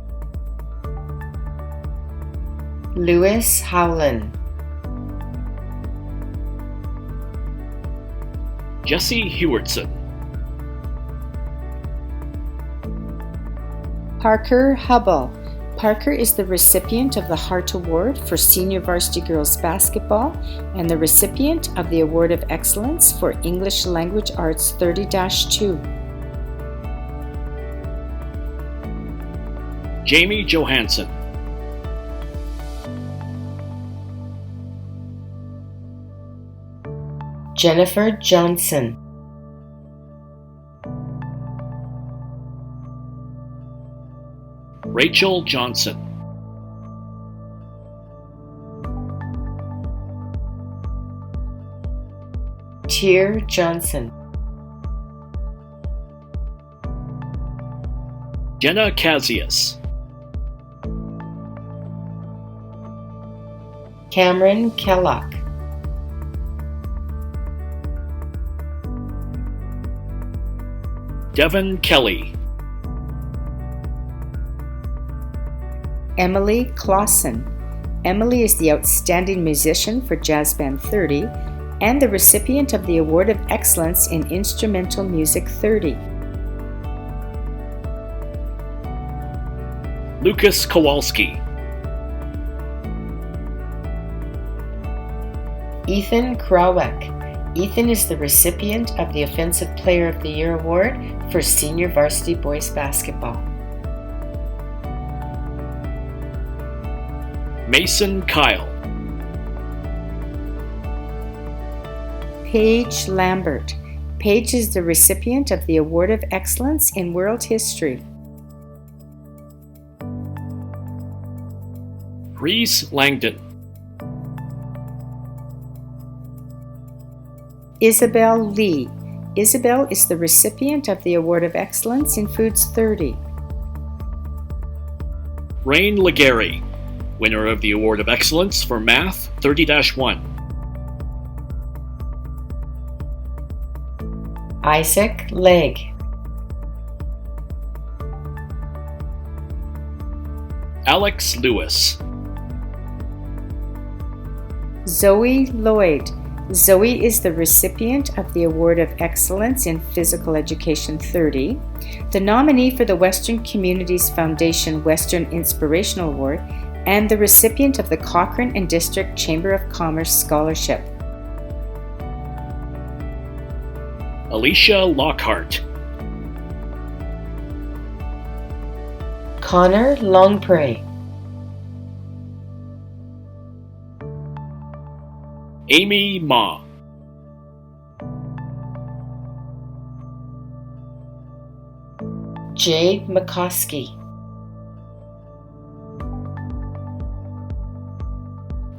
Lewis Howland. Jesse Hewardson. Parker Hubble. Parker is the recipient of the Hart Award for Senior Varsity Girls Basketball and the recipient of the Award of Excellence for English Language Arts 30-2. Jamie Johansson. Jennifer Johnson. Rachel Johnson. Tier Johnson. Jenna Cassius. Cameron Kellogg. Devin Kelly. Emily Clausen. Emily is the Outstanding Musician for Jazz Band 30 and the recipient of the Award of Excellence in Instrumental Music 30. Lucas Kowalski. Ethan Krawek. Ethan is the recipient of the Offensive Player of the Year Award for Senior Varsity Boys Basketball. Mason Kyle. Paige Lambert. Paige is the recipient of the Award of Excellence in World History. Reese Langdon. Isabel Lee. Isabel is the recipient of the Award of Excellence in Foods 30. Rain Legary. Winner of the Award of Excellence for Math 30-1. Isaac Legg. Alex Lewis. Zoe Lloyd. Zoe is the recipient of the Award of Excellence in Physical Education 30, the nominee for the Western Communities Foundation Western Inspirational Award, and the recipient of the Cochrane and District Chamber of Commerce Scholarship. Alicia Lockhart. Connor Longpre. Amy Ma. Jade McCoskey.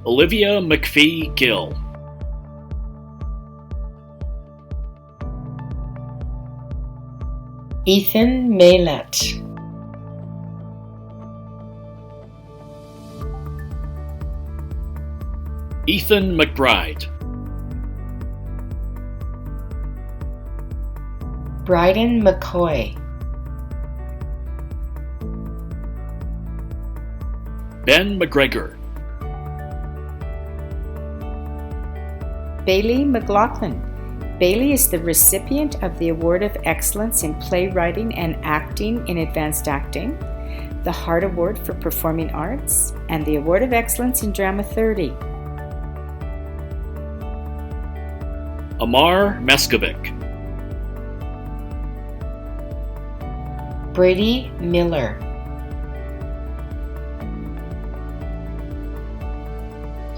Olivia McPhee Gill. Ethan Maylett. Ethan McBride. Bryden McCoy. Ben McGregor. Bailey McLaughlin. Bailey is the recipient of the Award of Excellence in Playwriting and Acting in Advanced Acting, the Hart Award for Performing Arts, and the Award of Excellence in Drama 30. Amar Meskovic. Brady Miller.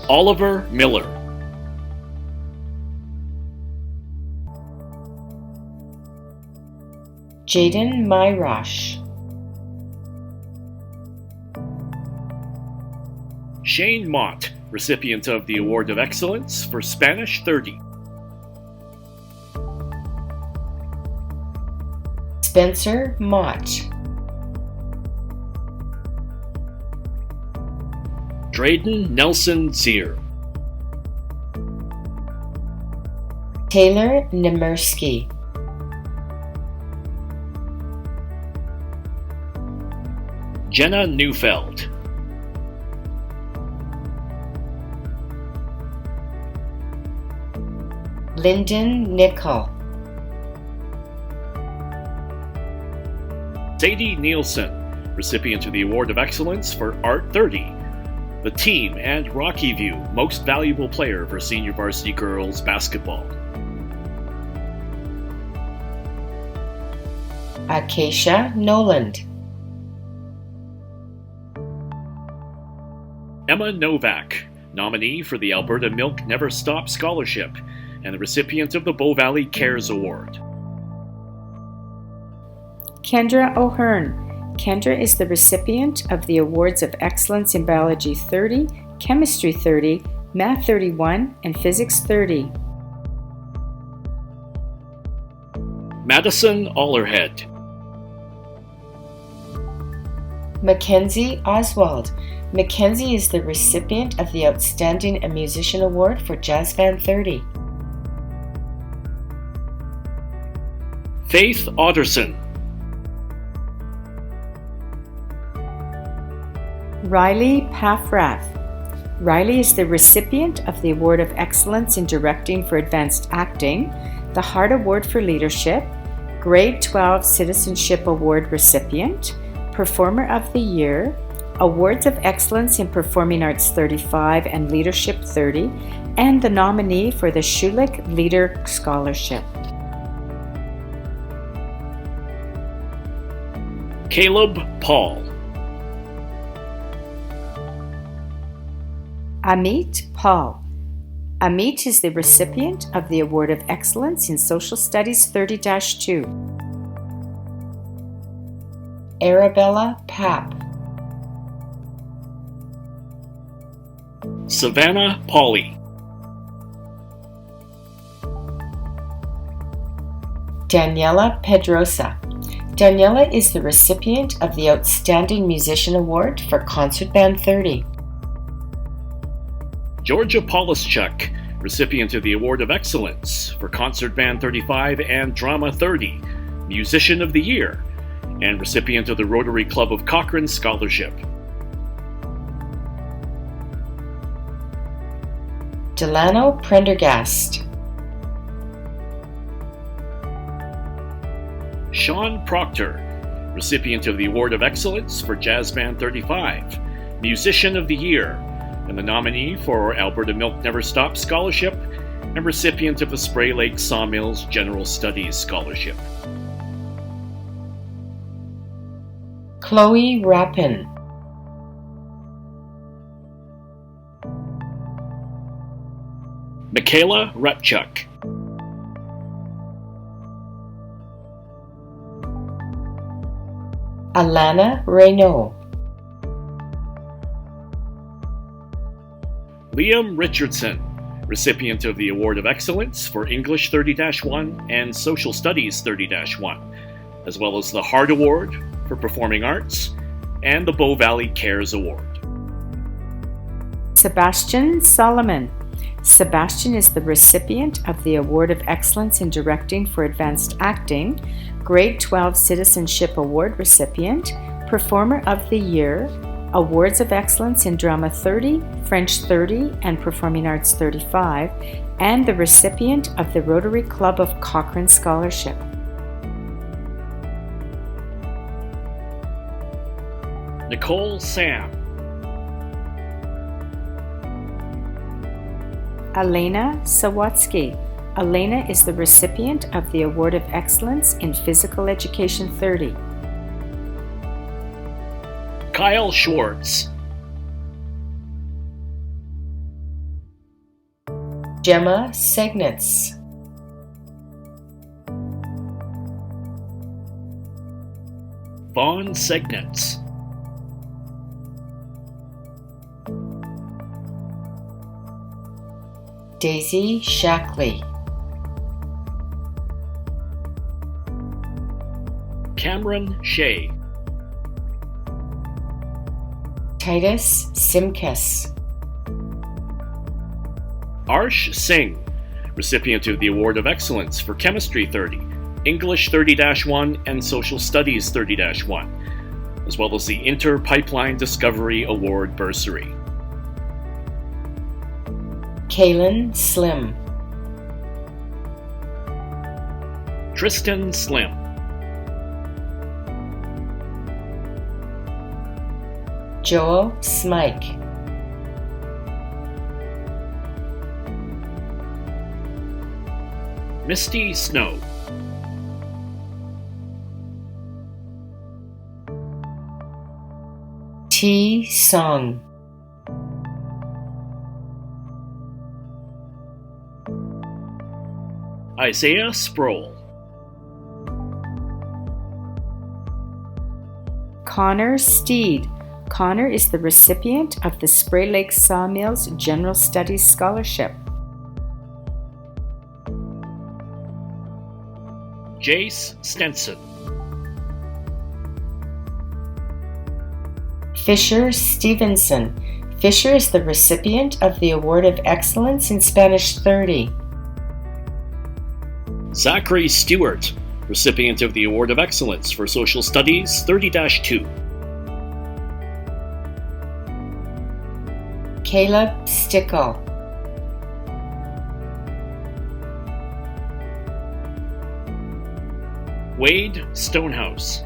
Oliver Miller. Jaden Myrosh. Shane Mott, recipient of the Award of Excellence for Spanish 30. Spencer Mott. Drayden Nelson Zier. Taylor Nemirsky. Jenna Neufeld. Lyndon Nickel. Sadie Nielsen, recipient of the Award of Excellence for Art 30, the team and Rocky View Most Valuable Player for Senior Varsity Girls Basketball. Acacia Noland. Emma Novak, nominee for the Alberta Milk Never Stop Scholarship and the recipient of the Bow Valley Cares Award. Kendra O'Hearn. Kendra is the recipient of the Awards of Excellence in Biology 30, Chemistry 30, Math 31, and Physics 30. Madison Allerhead. Mackenzie Oswald. Mackenzie is the recipient of the Outstanding Musician Award for Jazz Band 30. Faith Otterson. Riley Paffrath. Riley is the recipient of the Award of Excellence in Directing for Advanced Acting, the Hart Award for Leadership, Grade 12 Citizenship Award recipient, Performer of the Year, Awards of Excellence in Performing Arts 35 and Leadership 30, and the nominee for the Schulich Leader Scholarship. Caleb Paul. Amit Paul. Amit is the recipient of the Award of Excellence in Social Studies 30-2. Arabella Papp. Savannah Pauley. Daniela Pedrosa. Daniela is the recipient of the Outstanding Musician Award for Concert Band 30. Georgia Polischuk, recipient of the Award of Excellence for Concert Band 35 and Drama 30, Musician of the Year, and recipient of the Rotary Club of Cochrane Scholarship. Delano Prendergast. Sean Proctor, recipient of the Award of Excellence for Jazz Band 35, Musician of the Year, and the nominee for Alberta Milk Never Stops Scholarship, and recipient of the Spray Lake Sawmills General Studies Scholarship. Chloe Rappin. Michaela Rutchuk. Alana Reynaud. Liam Richardson, recipient of the Award of Excellence for English 30-1 and Social Studies 30-1, as well as the Hart Award for Performing Arts and the Bow Valley Cares Award. Sebastian Solomon. Sebastian is the recipient of the Award of Excellence in Directing for Advanced Acting, Grade 12 Citizenship Award recipient, Performer of the Year, Awards of Excellence in Drama 30, French 30, and Performing Arts 35, and the recipient of the Rotary Club of Cochrane Scholarship. Nicole Sam. Elena Sawatsky. Elena is the recipient of the Award of Excellence in Physical Education 30. Kyle Schwartz. Gemma Segnitz. Vaughn Segnitz. Daisy Shackley. Cameron Shea. Titus Simkes. Arsh Singh, recipient of the Award of Excellence for Chemistry 30, English 30-1, and Social Studies 30-1, as well as the Inter-Pipeline Discovery Award bursary. Kaylin Slim. Tristan Slim. Joel Smike. Misty Snow. T. Song. Isaiah Sproul. Connor Steed. Connor is the recipient of the Spray Lake Sawmills General Studies Scholarship. Jace Stenson. Fisher Stevenson. Fisher is the recipient of the Award of Excellence in Spanish 30. Zachary Stewart, recipient of the Award of Excellence for Social Studies 30-2. Caleb Stickle. Wade Stonehouse.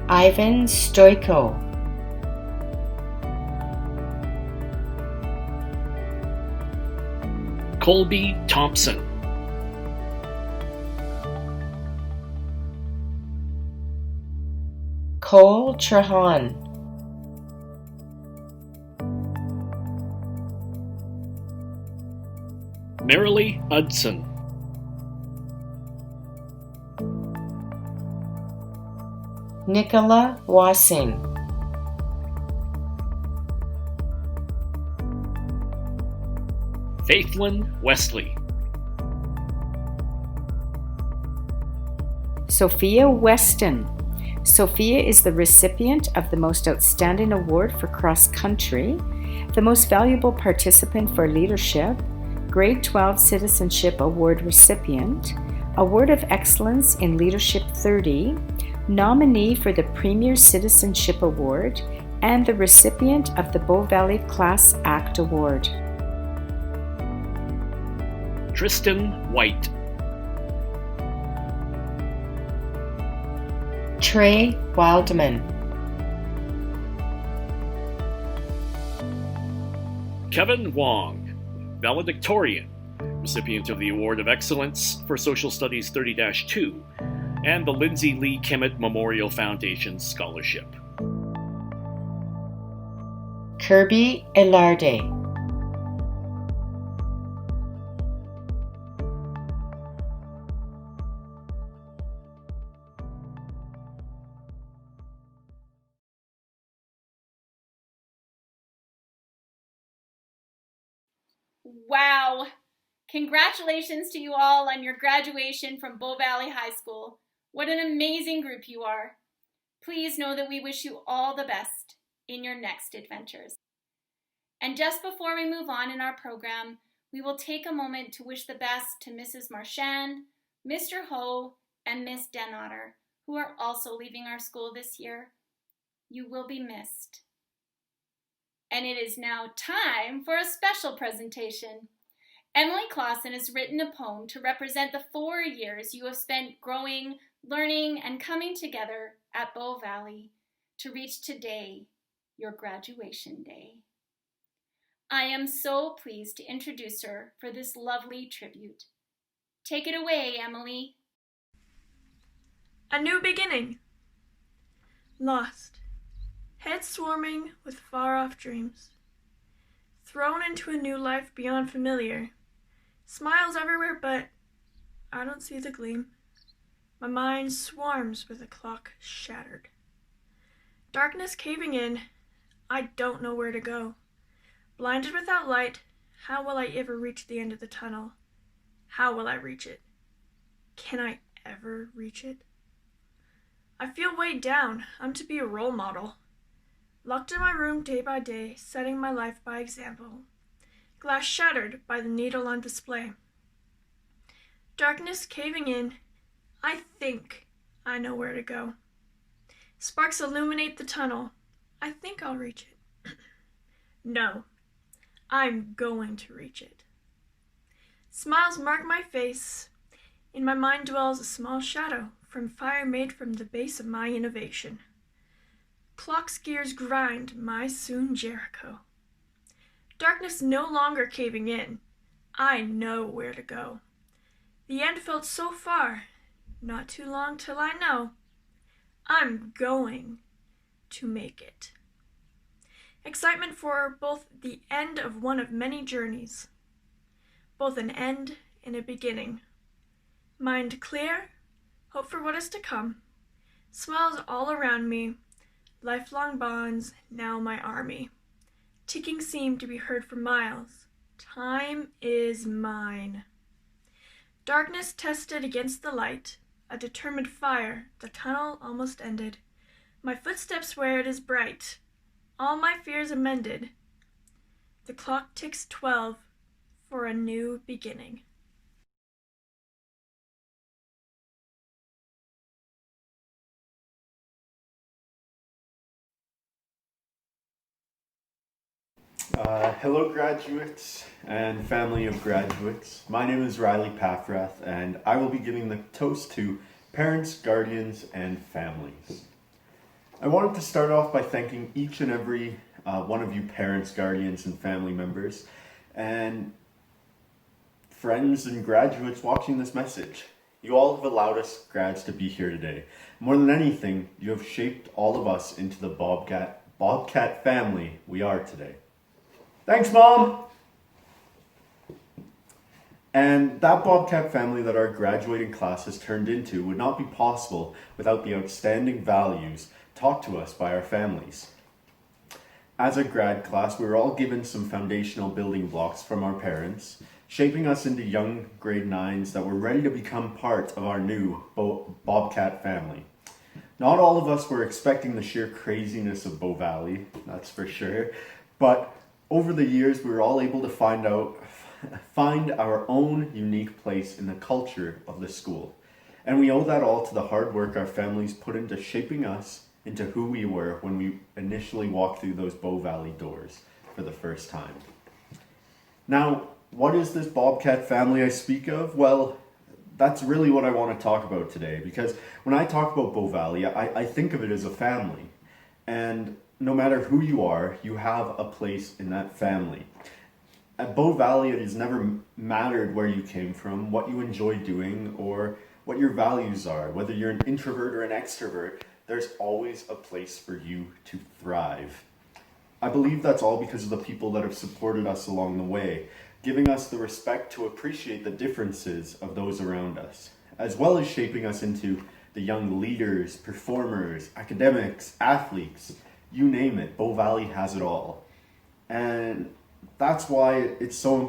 Ivan Stoiko. Colby Thompson. Cole Trahan. Marilee Hudson. Nicola Wassing. Faithlyn Wesley. Sophia Weston. Sophia is the recipient of the Most Outstanding Award for Cross Country, the Most Valuable Participant for Leadership, Grade 12 Citizenship Award recipient, Award of Excellence in Leadership 30, nominee for the Premier Citizenship Award, and the recipient of the Bow Valley Class Act Award. Tristan White. Trey Wildman. Kevin Wong, Valedictorian, recipient of the Award of Excellence for Social Studies 30-2 and the Lindsay Lee Kimmett Memorial Foundation Scholarship. Kirby Elarde. Wow! Congratulations to you all on your graduation from Bow Valley High School. What an amazing group you are. Please know that we wish you all the best in your next adventures. And just before we move on in our program, we will take a moment to wish the best to Mrs. Marchand, Mr. Ho, and Miss Denotter, who are also leaving our school this year. You will be missed. And it is now time for a special presentation. Emily Clausen has written a poem to represent the 4 years you have spent growing, learning, and coming together at Bow Valley to reach today, your graduation day. I am so pleased to introduce her for this lovely tribute. Take it away, Emily. A new beginning. Lost. Head swarming with far-off dreams. Thrown into a new life beyond familiar. Smiles everywhere, but I don't see the gleam. My mind swarms with a clock shattered. Darkness caving in, I don't know where to go. Blinded without light, how will I ever reach the end of the tunnel? How will I reach it? Can I ever reach it? I feel weighed down. I'm to be a role model. Locked in my room day by day, setting my life by example. Glass shattered by the needle on display. Darkness caving in, I think I know where to go. Sparks illuminate the tunnel. I think I'll reach it. No, I'm going to reach it. Smiles mark my face. In my mind dwells a small shadow from fire made from the base of my innovation. Clock's gears grind my soon Jericho. Darkness no longer caving in. I know where to go. The end felt so far, not too long till I know. I'm going to make it. Excitement for both the end of one of many journeys, both an end and a beginning. Mind clear, hope for what is to come. Smiles all around me, lifelong bonds now my army. Ticking seemed to be heard for miles. Time is mine. Darkness tested against the light, a determined fire, the tunnel almost ended. My footsteps where it is bright, all my fears amended. The clock ticks 12 for a new beginning. Hello graduates and family of graduates. My name is Riley Paffrath and I will be giving the toast to parents, guardians, and families. I wanted to start off by thanking each and every one of you parents, guardians, and family members and friends and graduates watching this message. You all have allowed us grads to be here today. More than anything, you have shaped all of us into the Bobcat family we are today. Thanks, Mom! And that Bobcat family that our graduating class has turned into would not be possible without the outstanding values taught to us by our families. As a grad class, we were all given some foundational building blocks from our parents, shaping us into young grade 9s that were ready to become part of our new Bobcat family. Not all of us were expecting the sheer craziness of Bow Valley, that's for sure, but over the years we were all able to find our own unique place in the culture of the school. And we owe that all to the hard work our families put into shaping us into who we were when we initially walked through those Bow Valley doors for the first time. Now, what is this Bobcat family I speak of? Well, that's really what I want to talk about today, because when I talk about Bow Valley, I think of it as a family. And no matter who you are, you have a place in that family. At Bow Valley, it has never mattered where you came from, what you enjoy doing, or what your values are. Whether you're an introvert or an extrovert, there's always a place for you to thrive. I believe that's all because of the people that have supported us along the way, giving us the respect to appreciate the differences of those around us, as well as shaping us into the young leaders, performers, academics, athletes, you name it. Bow Valley has it all. And that's why it's so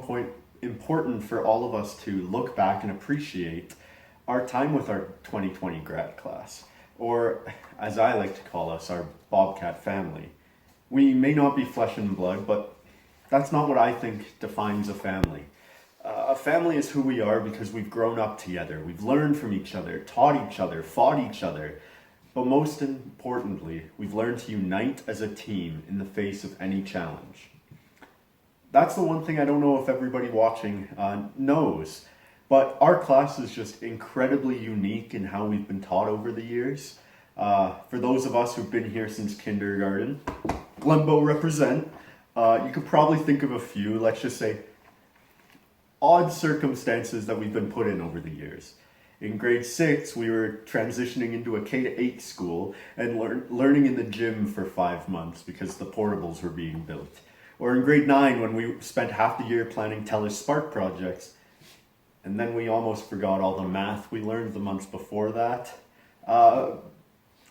important for all of us to look back and appreciate our time with our 2020 grad class, or as I like to call us, our Bobcat family. We may not be flesh and blood, but that's not what I think defines a family. A family is who we are because we've grown up together, we've learned from each other, taught each other, fought each other, but most importantly, we've learned to unite as a team in the face of any challenge. That's the one thing I don't know if everybody watching knows. But our class is just incredibly unique in how we've been taught over the years. For those of us who've been here since kindergarten, Glenbow represent, you could probably think of a few, let's just say, odd circumstances that we've been put in over the years. In grade 6, we were transitioning into a K-8 school and learning in the gym for 5 months because the portables were being built. Or in grade 9, when we spent half the year planning TELUS Spark projects, and then we almost forgot all the math we learned the months before that.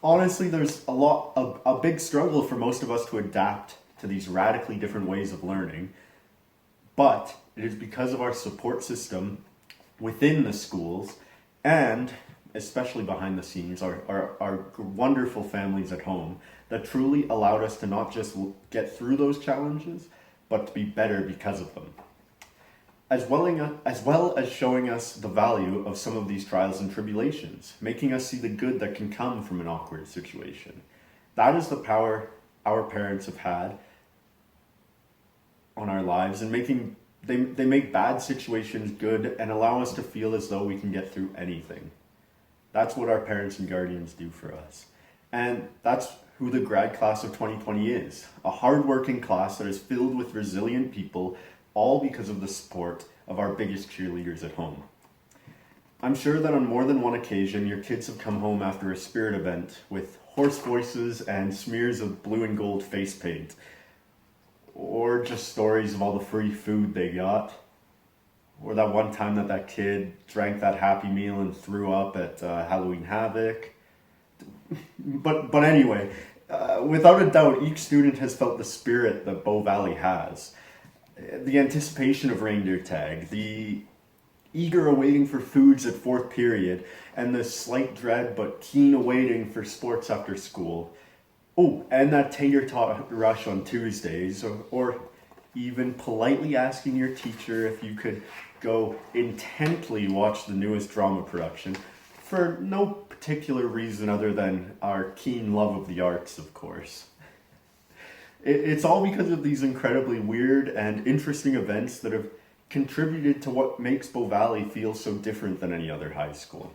Honestly, there's a big struggle for most of us to adapt to these radically different ways of learning. But it is because of our support system within the schools, and especially behind the scenes, our wonderful families at home, that truly allowed us to not just get through those challenges, but to be better because of them. As well as showing us the value of some of these trials and tribulations, making us see the good that can come from an awkward situation. That is the power our parents have had on our lives, and they make bad situations good and allow us to feel as though we can get through anything. That's what our parents and guardians do for us. And that's who the grad class of 2020 is. A hardworking class that is filled with resilient people, all because of the support of our biggest cheerleaders at home. I'm sure that on more than one occasion, your kids have come home after a spirit event with hoarse voices and smears of blue and gold face paint, or just stories of all the free food they got, or that one time that kid drank that Happy Meal and threw up at Halloween Havoc. But anyway, without a doubt, each student has felt the spirit that Bow Valley has. The anticipation of reindeer tag, the eager awaiting for foods at fourth period, and the slight dread but keen awaiting for sports after school. Oh, and that tater tot rush on Tuesdays, or even politely asking your teacher if you could go intently watch the newest drama production for no particular reason other than our keen love of the arts, of course. It's all because of these incredibly weird and interesting events that have contributed to what makes Bow Valley feel so different than any other high school.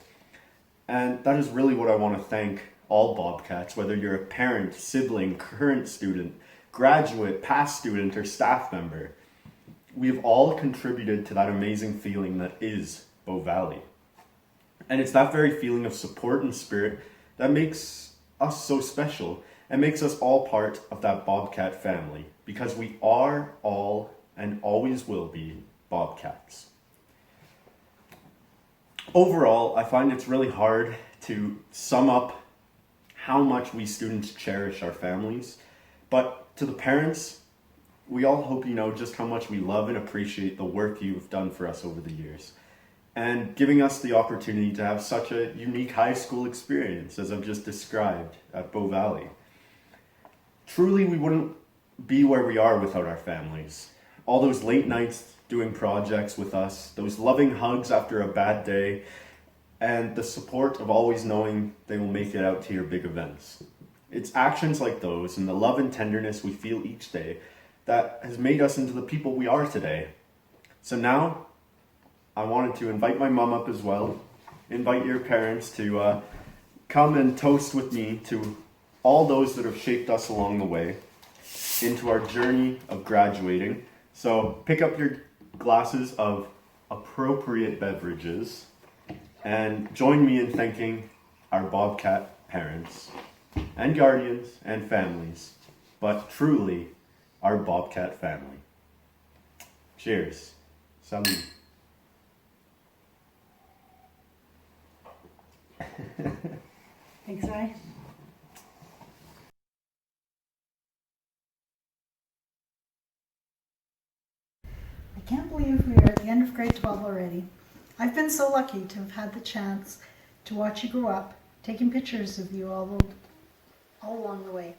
And that is really what I want to thank all Bobcats, whether you're a parent, sibling, current student, graduate, past student, or staff member. We've all contributed to that amazing feeling that is Bow Valley. And it's that very feeling of support and spirit that makes us so special and makes us all part of that Bobcat family, because we are all and always will be Bobcats. Overall, I find it's really hard to sum up how much we students cherish our families, but to the parents, we all hope you know just how much we love and appreciate the work you've done for us over the years. and giving us the opportunity to have such a unique high school experience as I've just described at Bow Valley. Truly, we wouldn't be where we are without our families. All those late nights doing projects with us, those loving hugs after a bad day, and the support of always knowing they will make it out to your big events. It's actions like those and the love and tenderness we feel each day that has made us into the people we are today. So now, I wanted to invite my mom up as well, invite your parents to come and toast with me to all those that have shaped us along the way into our journey of graduating. So pick up your glasses of appropriate beverages and join me in thanking our Bobcat parents and guardians and families, but truly our Bobcat family. Cheers. Salut. Thanks, I. I can't believe we are at the end of grade 12 already. I've been so lucky to have had the chance to watch you grow up, taking pictures of you all along the way.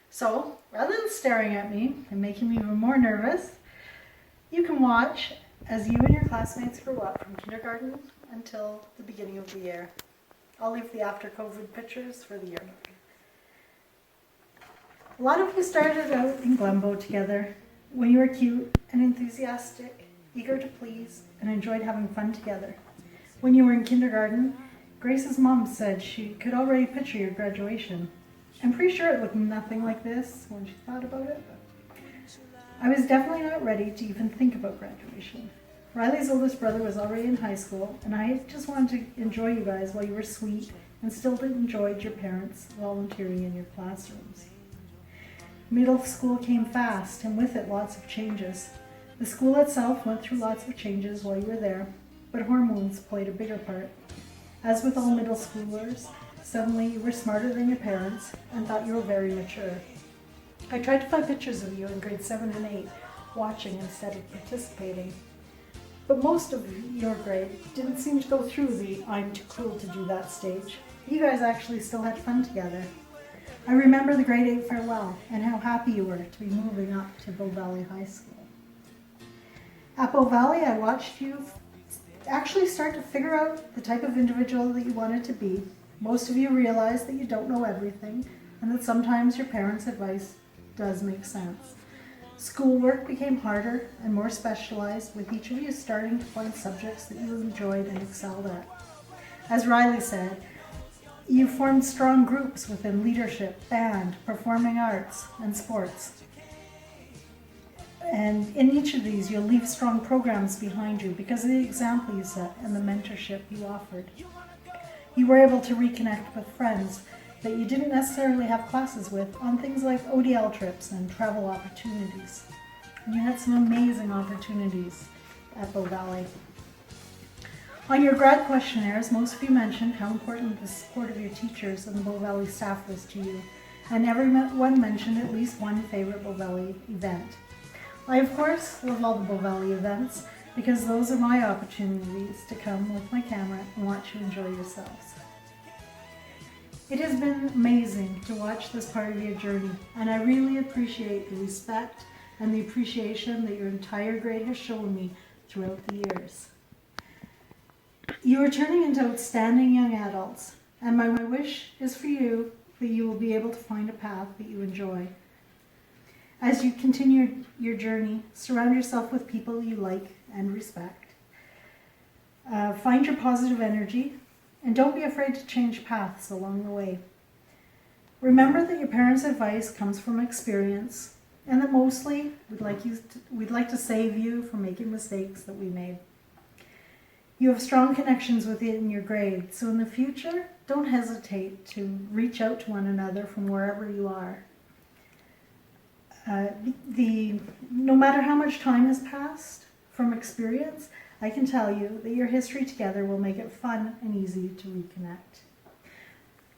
So, rather than staring at me and making me even more nervous, you can watch as you and your classmates grow up from kindergarten until the beginning of the year. I'll leave the after COVID pictures for the yearbook. A lot of you started out in Glenbow together when you were cute and enthusiastic, eager to please, and enjoyed having fun together. When you were in kindergarten, Grace's mom said she could already picture your graduation. I'm pretty sure it looked nothing like this when she thought about it. I was definitely not ready to even think about graduation. Riley's oldest brother was already in high school, and I just wanted to enjoy you guys while you were sweet and still enjoyed your parents volunteering in your classrooms. Middle school came fast, and with it lots of changes. The school itself went through lots of changes while you were there, but hormones played a bigger part. As with all middle schoolers, suddenly you were smarter than your parents and thought you were very mature. I tried to find pictures of you in grades 7 and 8, watching instead of participating. But most of your grade didn't seem to go through the I'm too cool to do that stage. You guys actually still had fun together. I remember the grade 8 farewell and how happy you were to be moving up to Bow Valley High School. At Bow Valley, I watched you actually start to figure out the type of individual that you wanted to be. Most of you realize that you don't know everything and that sometimes your parents' advice does make sense. Schoolwork became harder and more specialized, with each of you starting to find subjects that you enjoyed and excelled at. As Riley said, you formed strong groups within leadership, band, performing arts, and sports. And in each of these, you'll leave strong programs behind you because of the example you set and the mentorship you offered. You were able to reconnect with friends that you didn't necessarily have classes with on things like ODL trips and travel opportunities. And you had some amazing opportunities at Bow Valley. On your grad questionnaires, most of you mentioned how important the support of your teachers and the Bow Valley staff was to you, and everyone mentioned at least one favorite Bow Valley event. I, of course, love all the Bow Valley events because those are my opportunities to come with my camera and watch you enjoy yourselves. It has been amazing to watch this part of your journey, and I really appreciate the respect and the appreciation that your entire grade has shown me throughout the years. You are turning into outstanding young adults, and my wish is for you that you will be able to find a path that you enjoy. As you continue your journey, surround yourself with people you like and respect. Find your positive energy, and don't be afraid to change paths along the way. Remember that your parents' advice comes from experience, and that mostly we'd like to save you from making mistakes that we made. You have strong connections within your grade, so in the future, don't hesitate to reach out to one another from wherever you are. No matter how much time has passed from experience, I can tell you that your history together will make it fun and easy to reconnect.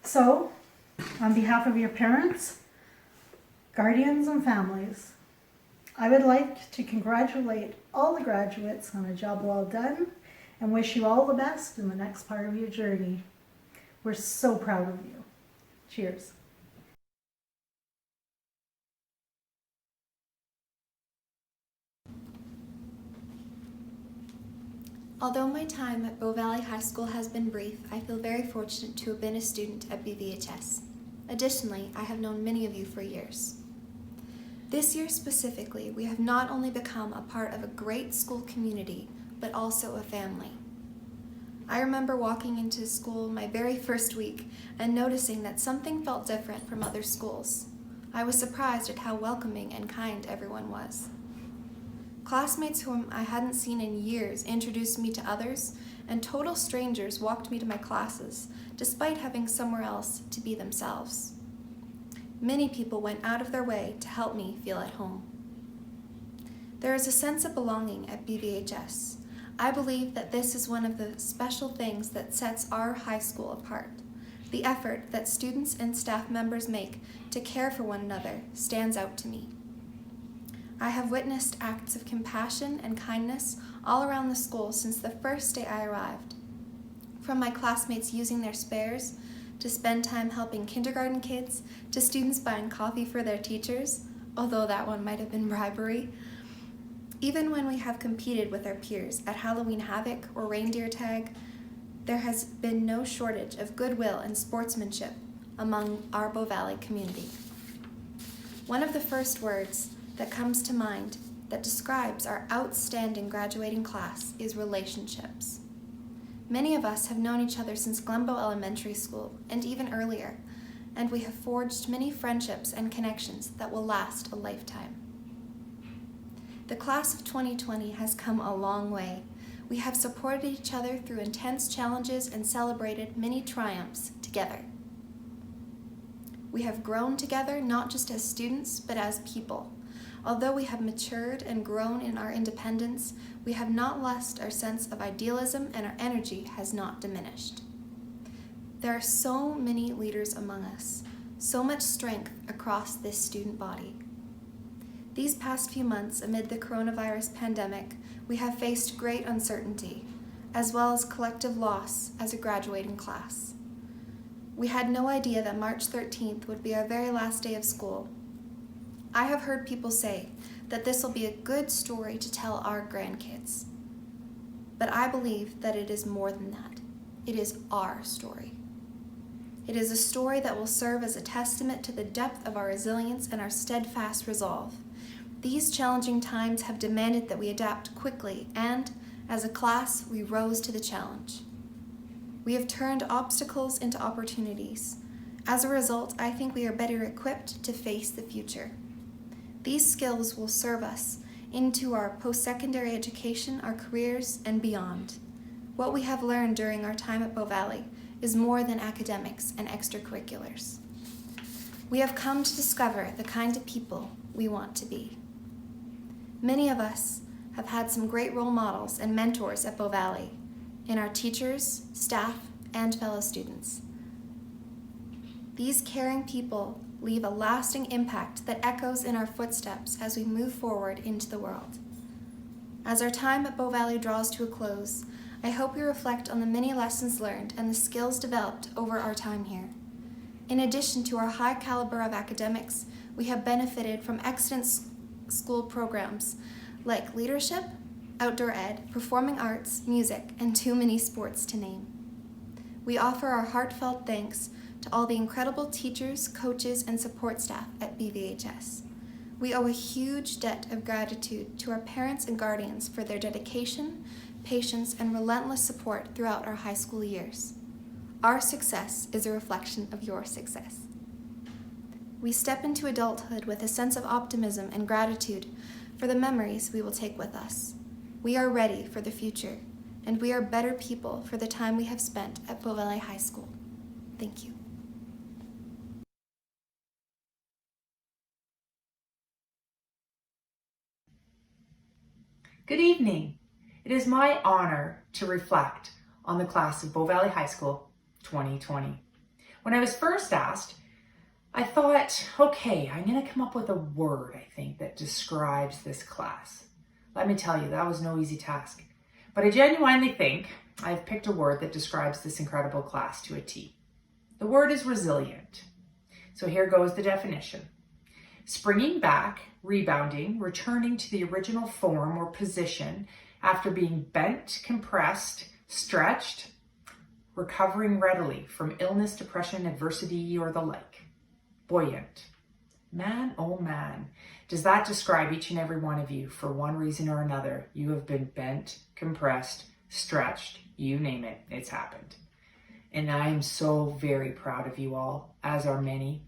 So, on behalf of your parents, guardians, and families, I would like to congratulate all the graduates on a job well done and wish you all the best in the next part of your journey. We're so proud of you. Cheers. Although my time at Bow Valley High School has been brief, I feel very fortunate to have been a student at BVHS. Additionally, I have known many of you for years. This year specifically, we have not only become a part of a great school community, but also a family. I remember walking into school my very first week and noticing that something felt different from other schools. I was surprised at how welcoming and kind everyone was. Classmates whom I hadn't seen in years introduced me to others, and total strangers walked me to my classes, despite having somewhere else to be themselves. Many people went out of their way to help me feel at home. There is a sense of belonging at BVHS. I believe that this is one of the special things that sets our high school apart. The effort that students and staff members make to care for one another stands out to me. I have witnessed acts of compassion and kindness all around the school since the first day I arrived. From my classmates using their spares to spend time helping kindergarten kids, to students buying coffee for their teachers, although that one might have been bribery. Even when we have competed with our peers at Halloween Havoc or Reindeer Tag, there has been no shortage of goodwill and sportsmanship among our Bow Valley community. One of the first words that comes to mind that describes our outstanding graduating class is relationships. Many of us have known each other since Glenbow Elementary School and even earlier, and we have forged many friendships and connections that will last a lifetime. The class of 2020 has come a long way. We have supported each other through intense challenges and celebrated many triumphs together. We have grown together not just as students, but as people. Although we have matured and grown in our independence, we have not lost our sense of idealism, and our energy has not diminished. There are so many leaders among us, so much strength across this student body. These past few months, amid the coronavirus pandemic, we have faced great uncertainty, as well as collective loss as a graduating class. We had no idea that March 13th would be our very last day of school. I have heard people say that this will be a good story to tell our grandkids. But I believe that it is more than that. It is our story. It is a story that will serve as a testament to the depth of our resilience and our steadfast resolve. These challenging times have demanded that we adapt quickly, and as a class, we rose to the challenge. We have turned obstacles into opportunities. As a result, I think we are better equipped to face the future. These skills will serve us into our post-secondary education, our careers, and beyond. What we have learned during our time at Bow Valley is more than academics and extracurriculars. We have come to discover the kind of people we want to be. Many of us have had some great role models and mentors at Bow Valley, in our teachers, staff, and fellow students. These caring people leave a lasting impact that echoes in our footsteps as we move forward into the world. As our time at Bow Valley draws to a close, I hope we reflect on the many lessons learned and the skills developed over our time here. In addition to our high caliber of academics, we have benefited from excellent school programs like leadership, outdoor ed, performing arts, music, and too many sports to name. We offer our heartfelt thanks to all the incredible teachers, coaches, and support staff at BVHS. We owe a huge debt of gratitude to our parents and guardians for their dedication, patience, and relentless support throughout our high school years. Our success is a reflection of your success. We step into adulthood with a sense of optimism and gratitude for the memories we will take with us. We are ready for the future, and we are better people for the time we have spent at Bow Valley High School. Thank you. Good evening. It is my honor to reflect on the class of Bow Valley High School 2020. When I was first asked, I thought, okay, I'm going to come up with a word, I think, that describes this class. Let me tell you, that was no easy task. But I genuinely think I've picked a word that describes this incredible class to a T. The word is resilient. So here goes the definition. Springing back, rebounding, returning to the original form or position after being bent, compressed, stretched, recovering readily from illness, depression, adversity, or the like. Buoyant. Man, oh man, does that describe each and every one of you for one reason or another? You have been bent, compressed, stretched, you name it, it's happened. And I am so very proud of you all, as are many.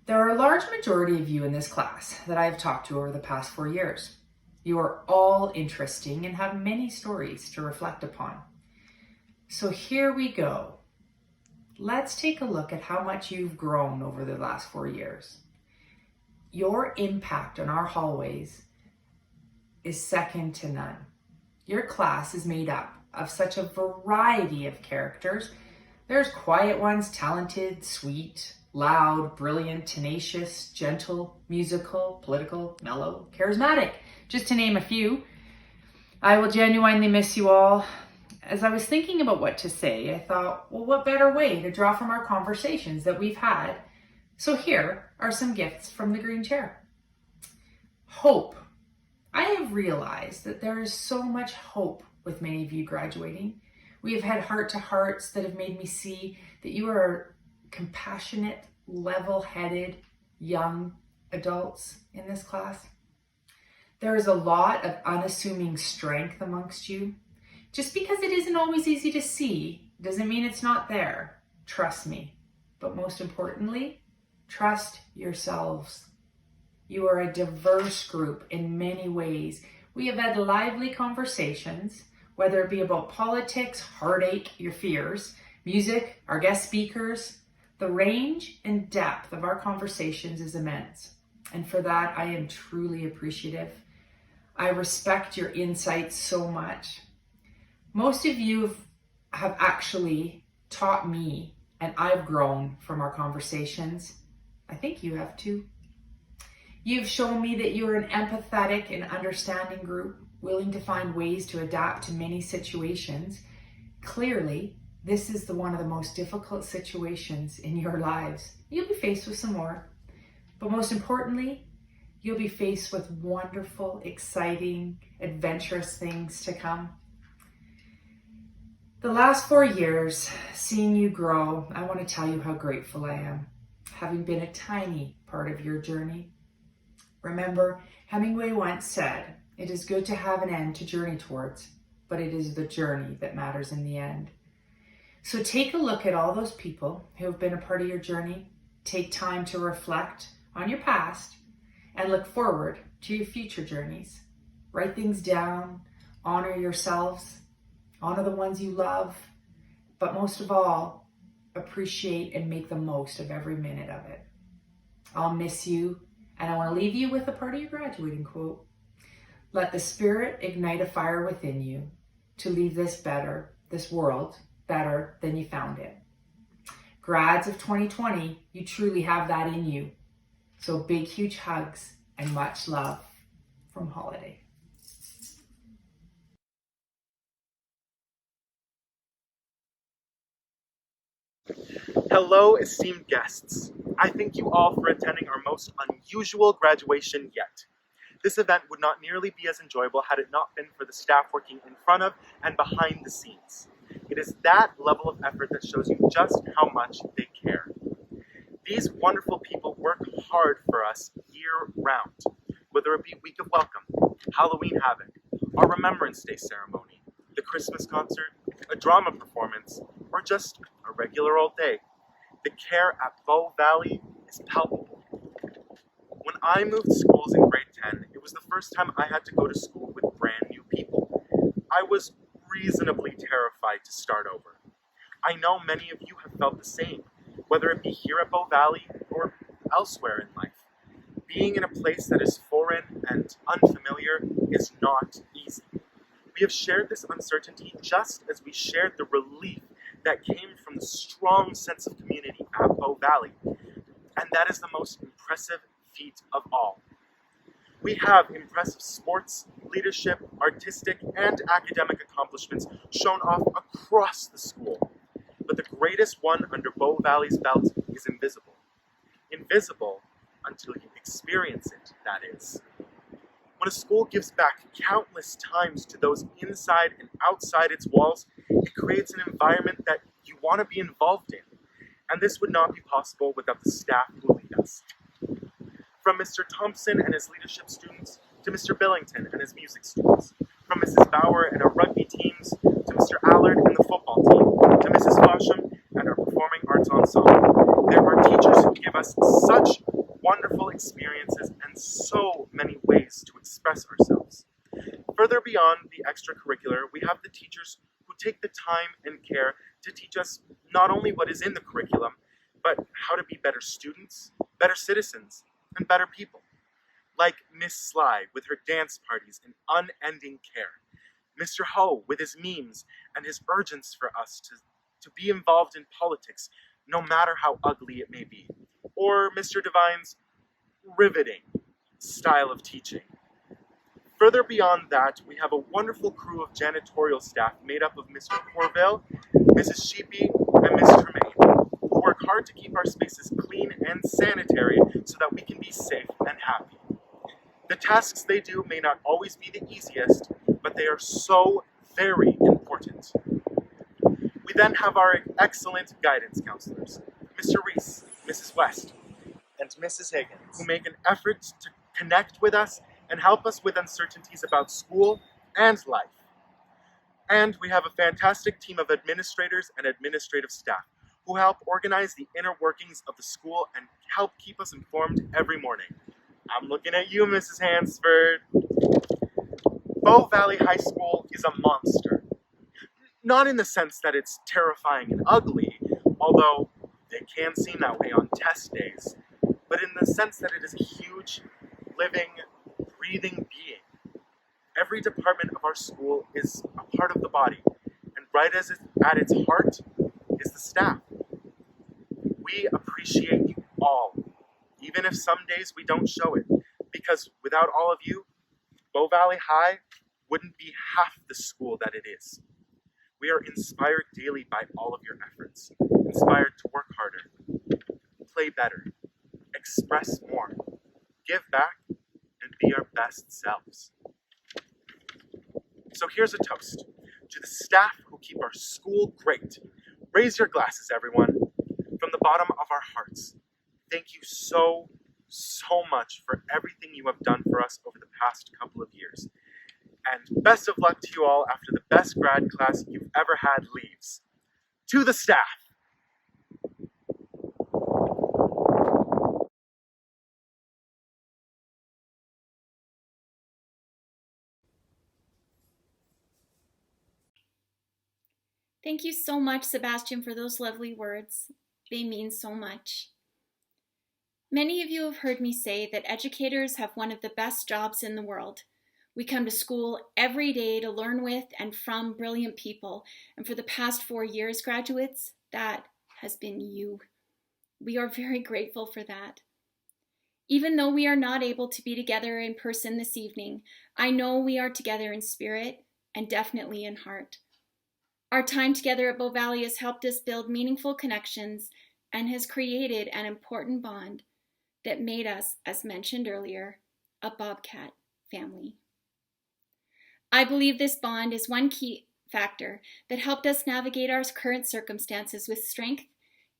There are a large majority of you in this class that I have talked to over the past 4 years. You are all interesting and have many stories to reflect upon. So here we go. Let's take a look at how much you've grown over the last 4 years. Your impact on our hallways is second to none. Your class is made up of such a variety of characters. There's quiet ones, talented, sweet, loud, brilliant, tenacious, gentle, musical, political, mellow, charismatic, just to name a few. I will genuinely miss you all. As I was thinking about what to say, I thought, well, what better way to draw from our conversations that we've had? So here are some gifts from the green chair. Hope. I have realized that there is so much hope with many of you graduating. We have had heart-to-hearts that have made me see that you are compassionate, level-headed, young adults in this class. There is a lot of unassuming strength amongst you. Just because it isn't always easy to see doesn't mean it's not there. Trust me. But most importantly, trust yourselves. You are a diverse group in many ways. We have had lively conversations, whether it be about politics, heartache, your fears, music, our guest speakers. The range and depth of our conversations is immense. And for that, I am truly appreciative. I respect your insights so much. Most of you have actually taught me, and I've grown from our conversations. I think you have too. You've shown me that you're an empathetic and understanding group, willing to find ways to adapt to many situations. Clearly, this is one of the most difficult situations in your lives. You'll be faced with some more, but most importantly, you'll be faced with wonderful, exciting, adventurous things to come. The last 4 years, seeing you grow, I want to tell you how grateful I am, having been a tiny part of your journey. Remember, Hemingway once said, "It is good to have an end to journey towards, but it is the journey that matters in the end." So take a look at all those people who have been a part of your journey. Take time to reflect on your past and look forward to your future journeys. Write things down, honor yourselves, honor the ones you love, but most of all, appreciate and make the most of every minute of it. I'll miss you, and I want to leave you with a part of your graduating quote. Let the Spirit ignite a fire within you to leave this world better than you found it. Grads of 2020, you truly have that in you. So big, huge hugs and much love from Holiday. Hello, esteemed guests. I thank you all for attending our most unusual graduation yet. This event would not nearly be as enjoyable had it not been for the staff working in front of and behind the scenes. It is that level of effort that shows you just how much they care. These wonderful people work hard for us year-round, whether it be Week of Welcome, Halloween Havoc, our Remembrance Day ceremony, the Christmas concert, a drama performance, or just a regular old day. The care at Bow Valley is palpable. When I moved schools in grade 10, it was the first time I had to go to school with brand new people. I was reasonably terrified to start over. I know many of you have felt the same, whether it be here at Bow Valley or elsewhere in life. Being in a place that is foreign and unfamiliar is not easy. We have shared this uncertainty just as we shared the relief that came from the strong sense of community at Bow Valley. And that is the most impressive feat of all. We have impressive sports, leadership, artistic, and academic accomplishments shown off across the school. But the greatest one under Bow Valley's belt is invisible. Invisible until you experience it, that is. When a school gives back countless times to those inside and outside its walls, it creates an environment that you want to be involved in. And this would not be possible without the staff who lead us. From Mr. Thompson and his leadership students, to Mr. Billington and his music students, from Mrs. Bauer and her rugby teams, to Mr. Allard and the football team, to Mrs. Fosham and our performing arts ensemble. There are teachers who give us such wonderful experiences and so many ways to express ourselves. Further beyond the extracurricular, we have the teachers who take the time and care to teach us not only what is in the curriculum, but how to be better students, better citizens, and better people. Like Miss Sly with her dance parties and unending care, Mr. Ho with his memes and his urgence for us to be involved in politics, no matter how ugly it may be, or Mr. Devine's riveting style of teaching. Further beyond that, we have a wonderful crew of janitorial staff made up of Mr. Corville, Mrs. Sheepy, and Miss Tremaine, who work hard to keep our spaces clean and sanitary so that we can be safe and happy. The tasks they do may not always be the easiest, but they are so very important. We then have our excellent guidance counselors, Mr. Reese, Mrs. West, and Mrs. Higgins, who make an effort to connect with us and help us with uncertainties about school and life. And we have a fantastic team of administrators and administrative staff who help organize the inner workings of the school and help keep us informed every morning. I'm looking at you, Mrs. Hansford. Bow Valley High School is a monster. Not in the sense that it's terrifying and ugly, although it can seem that way on test days, but in the sense that it is a huge, living, breathing being. Every department of our school is a part of the body, and right at its heart is the staff. We appreciate you all, even if some days we don't show it, because without all of you, Bow Valley High wouldn't be half the school that it is. We are inspired daily by all of your efforts, inspired to work harder, play better, express more, give back, and be our best selves. So here's a toast to the staff who keep our school great. Raise your glasses, everyone. From the bottom of our hearts, thank you so much for everything you have done for us over the past couple of years. And best of luck to you all after the best grad class you've ever had leaves. To the staff! Thank you so much, Sebastian, for those lovely words. They mean so much. Many of you have heard me say that educators have one of the best jobs in the world. We come to school every day to learn with and from brilliant people, and for the past 4 years, graduates, that has been you. We are very grateful for that. Even though we are not able to be together in person this evening, I know we are together in spirit and definitely in heart. Our time together at Bow Valley has helped us build meaningful connections and has created an important bond that made us, as mentioned earlier, a Bobcat family. I believe this bond is one key factor that helped us navigate our current circumstances with strength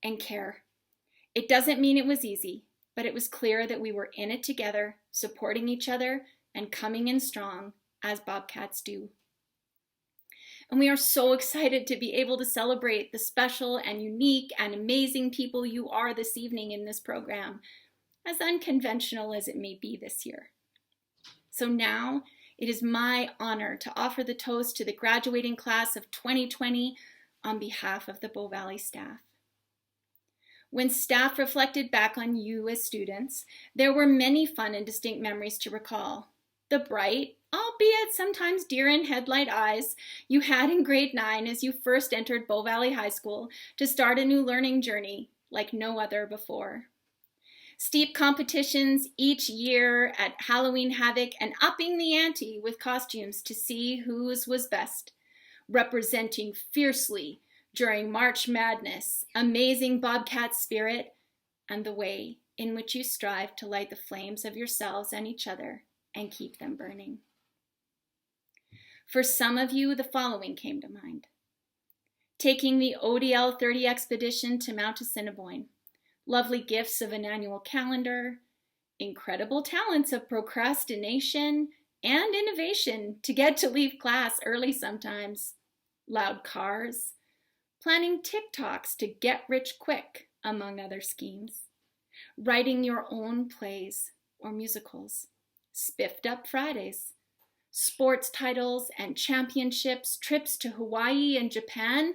and care. It doesn't mean it was easy, but it was clear that we were in it together, supporting each other and coming in strong, as Bobcats do. And we are so excited to be able to celebrate the special and unique and amazing people you are this evening in this program, as unconventional as it may be this year. So now, it is my honor to offer the toast to the graduating class of 2020 on behalf of the Bow Valley staff. When staff reflected back on you as students, there were many fun and distinct memories to recall. The bright, albeit sometimes deer-in-headlight eyes you had in grade 9 as you first entered Bow Valley High School to start a new learning journey like no other before. Steep competitions each year at Halloween Havoc and upping the ante with costumes to see whose was best. Representing fiercely during March Madness, amazing Bobcat spirit, and the way in which you strive to light the flames of yourselves and each other and keep them burning. For some of you, the following came to mind. Taking the ODL 30 expedition to Mount Assiniboine, lovely gifts of an annual calendar, incredible talents of procrastination and innovation to get to leave class early sometimes, loud cars, planning TikToks to get rich quick, among other schemes, writing your own plays or musicals, spiffed up Fridays, sports titles and championships, trips to Hawaii and Japan,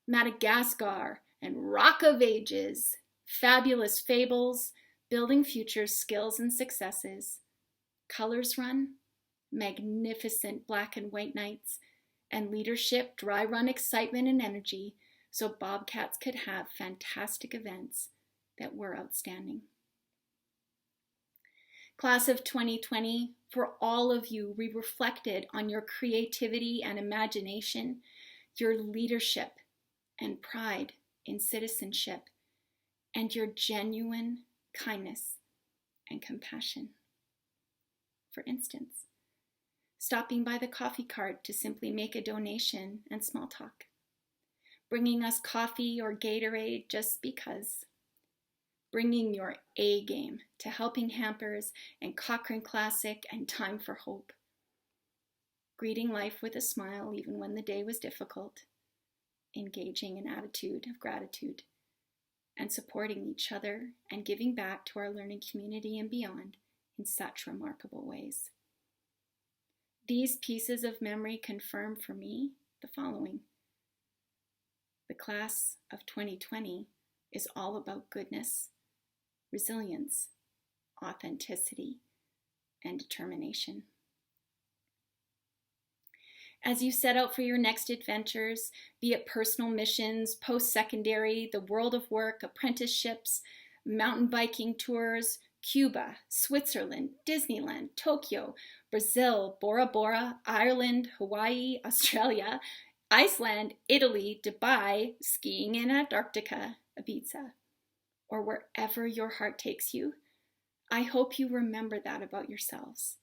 Madagascar and Rock of Ages, fabulous fables, building future skills and successes, colors run, magnificent black and white nights, and leadership dry run excitement and energy so Bobcats could have fantastic events that were outstanding. Class of 2020, for all of you, we reflected on your creativity and imagination, your leadership and pride in citizenship, and your genuine kindness and compassion. For instance, stopping by the coffee cart to simply make a donation and small talk, bringing us coffee or Gatorade just because, bringing your A game to Helping Hampers and Cochrane Classic and Time for Hope, greeting life with a smile even when the day was difficult, engaging an attitude of gratitude, and supporting each other and giving back to our learning community and beyond in such remarkable ways. These pieces of memory confirm for me the following. The class of 2020 is all about goodness, resilience, authenticity, and determination. As you set out for your next adventures, be it personal missions, post-secondary, the world of work, apprenticeships, mountain biking tours, Cuba, Switzerland, Disneyland, Tokyo, Brazil, Bora Bora, Ireland, Hawaii, Australia, Iceland, Italy, Dubai, skiing in Antarctica, Ibiza, or wherever your heart takes you, I hope you remember that about yourselves.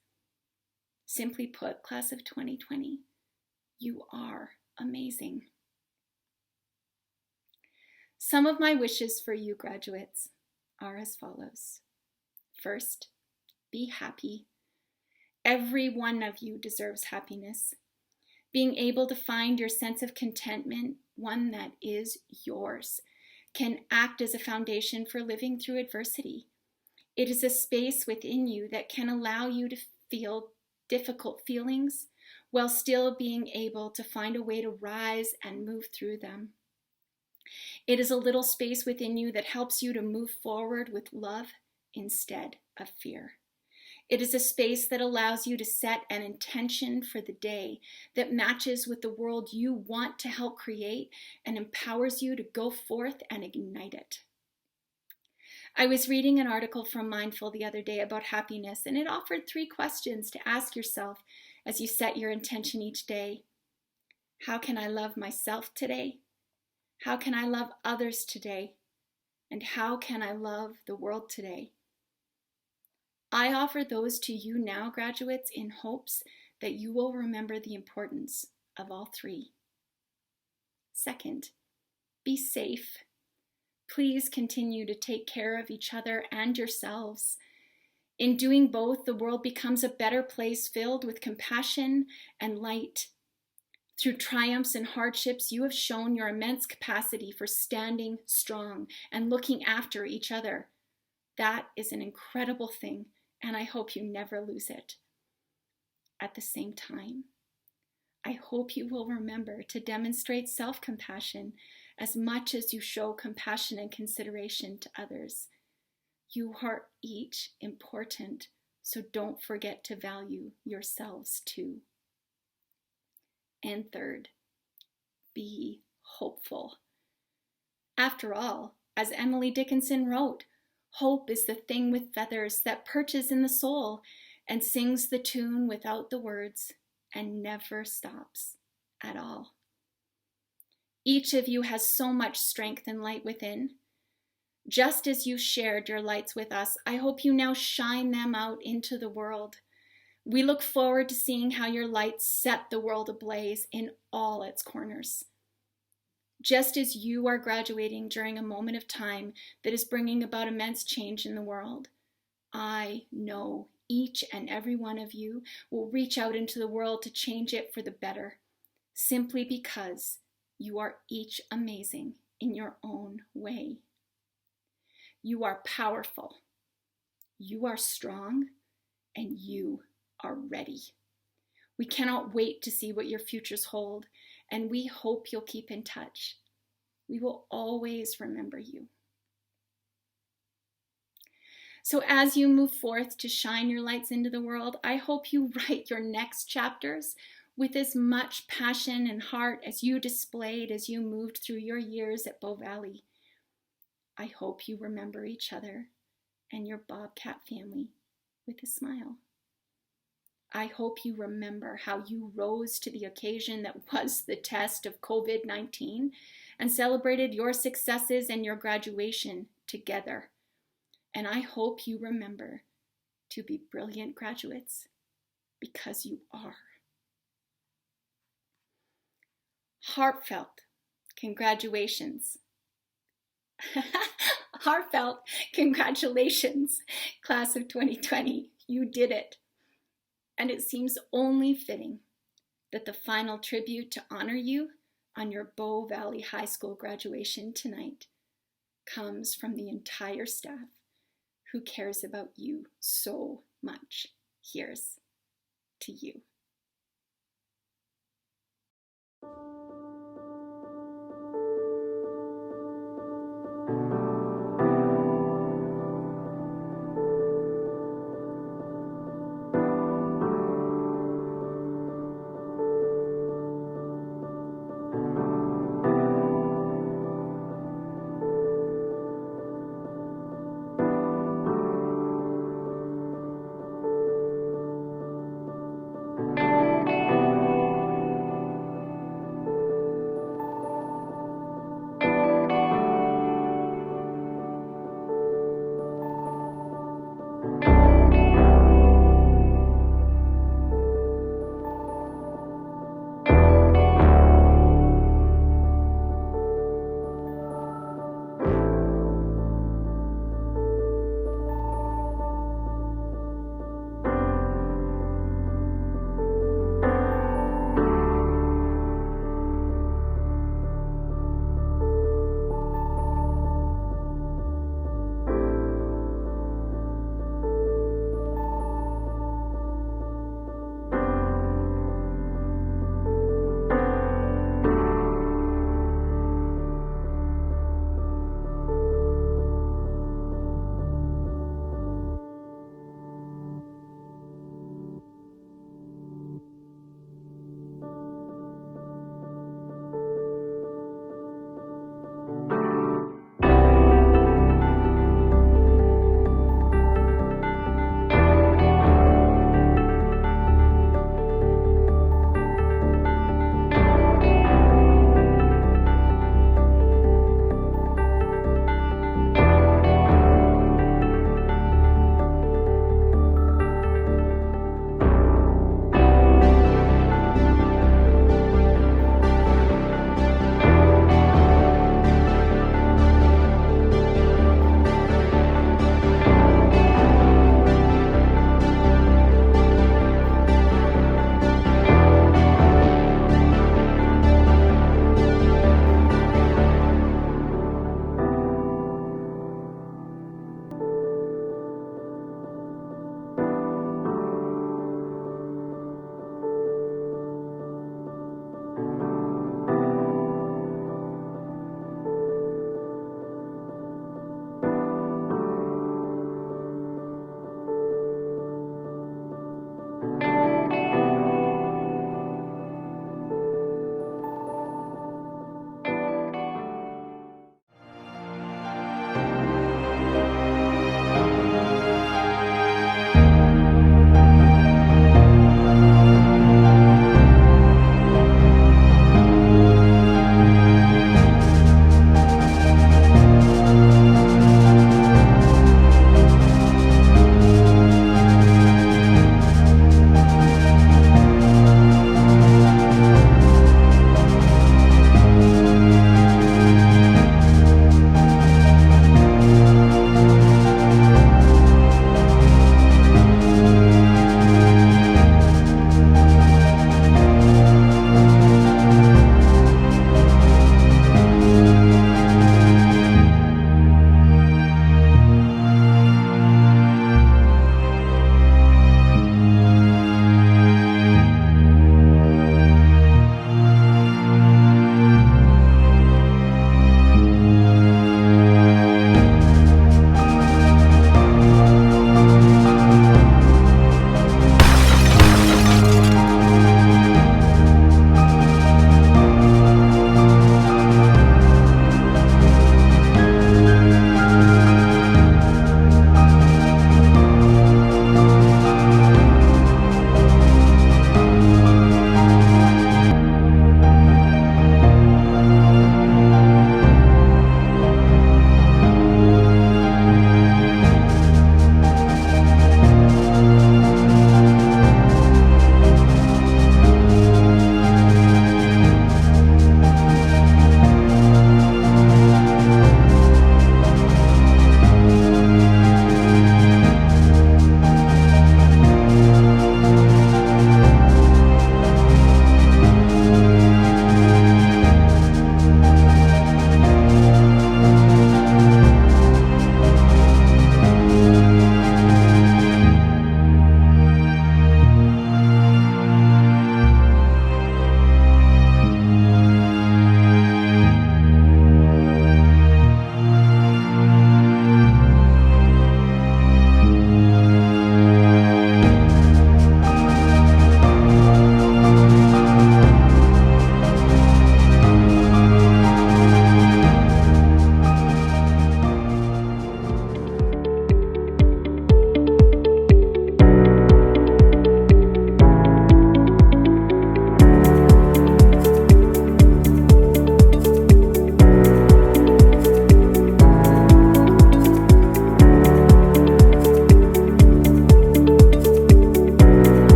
Simply put, class of 2020, you are amazing. Some of my wishes for you graduates are as follows. First, be happy. Every one of you deserves happiness. Being able to find your sense of contentment, one that is yours, can act as a foundation for living through adversity. It is a space within you that can allow you to feel difficult feelings while still being able to find a way to rise and move through them. It is a little space within you that helps you to move forward with love instead of fear. It is a space that allows you to set an intention for the day that matches with the world you want to help create and empowers you to go forth and ignite it. I was reading an article from Mindful the other day about happiness, and it offered 3 questions to ask yourself as you set your intention each day. How can I love myself today? How can I love others today? And how can I love the world today? I offer those to you now, graduates, in hopes that you will remember the importance of all 3. Second, be safe. Please continue to take care of each other and yourselves. In doing both, the world becomes a better place filled with compassion and light. Through triumphs and hardships, you have shown your immense capacity for standing strong and looking after each other. That is an incredible thing, and I hope you never lose it. At the same time, I hope you will remember to demonstrate self-compassion as much as you show compassion and consideration to others. You are each important, so don't forget to value yourselves too. And third, be hopeful. After all, as Emily Dickinson wrote, Hope is the thing with feathers that perches in the soul and sings the tune without the words and never stops at all. Each of you has so much strength and light within. Just as you shared your lights with us, I hope you now shine them out into the world. We look forward to seeing how your lights set the world ablaze in all its corners. Just as you are graduating during a moment of time that is bringing about immense change in the world, I know each and every one of you will reach out into the world to change it for the better, simply because you are each amazing in your own way. You are powerful, you are strong, and you are ready. We cannot wait to see what your futures hold, and we hope you'll keep in touch. We will always remember you. So as you move forth to shine your lights into the world, I hope you write your next chapters with as much passion and heart as you displayed as you moved through your years at Bow Valley. I hope you remember each other and your Bobcat family with a smile. I hope you remember how you rose to the occasion that was the test of COVID-19 and celebrated your successes and your graduation together. And I hope you remember to be brilliant graduates, because you are. Heartfelt congratulations. Heartfelt congratulations, class of 2020. You did it. And it seems only fitting that the final tribute to honor you on your Bow Valley High School graduation tonight comes from the entire staff who cares about you so much. Here's to you.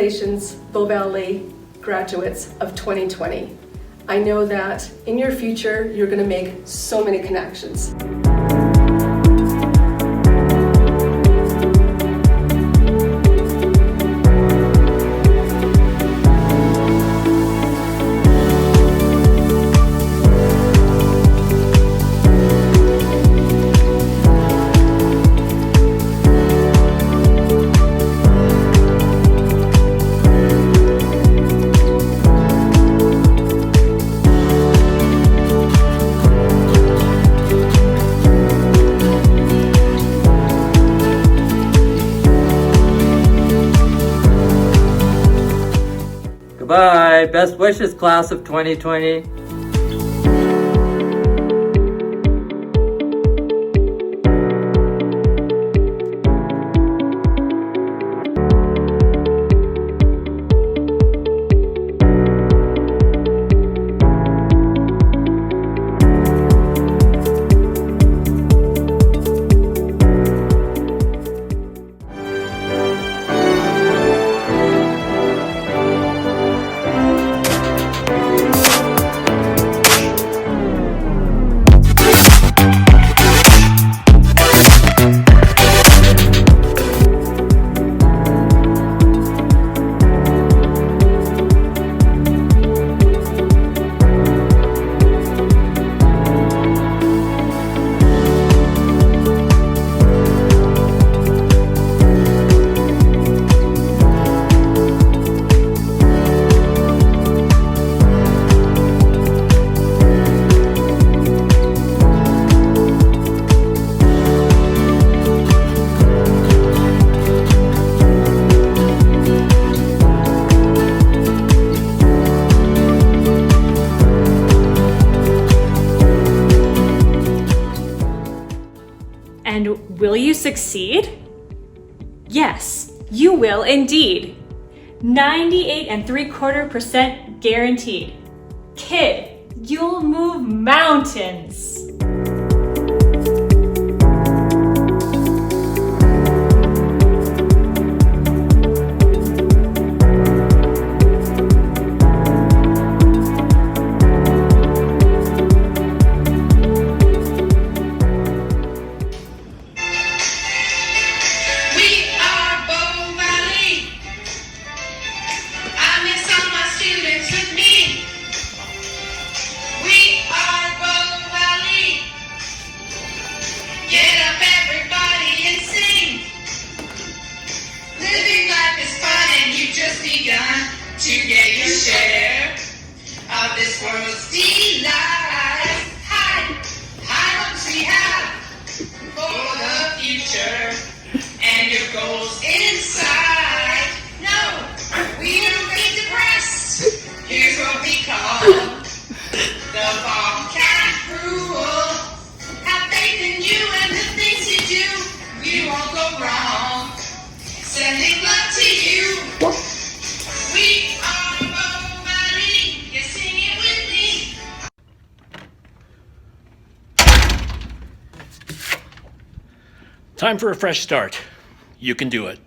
Congratulations, Bow Valley graduates of 2020. I know that in your future, you're going to make so many connections. Goodbye. Best wishes, class of 2020. And will you succeed? Yes, you will indeed. 98.75% guaranteed. Kid, you'll move mountains. To get your share of this world's delights. High hopes we have for the future and your goals inside. No, we don't get depressed. Here's what we call the Bobcat Rule. Have faith in you and the things you do. You won't go wrong. Sending love to you. We are Bow Valley. You sing it with me. Time for a fresh start. You can do it.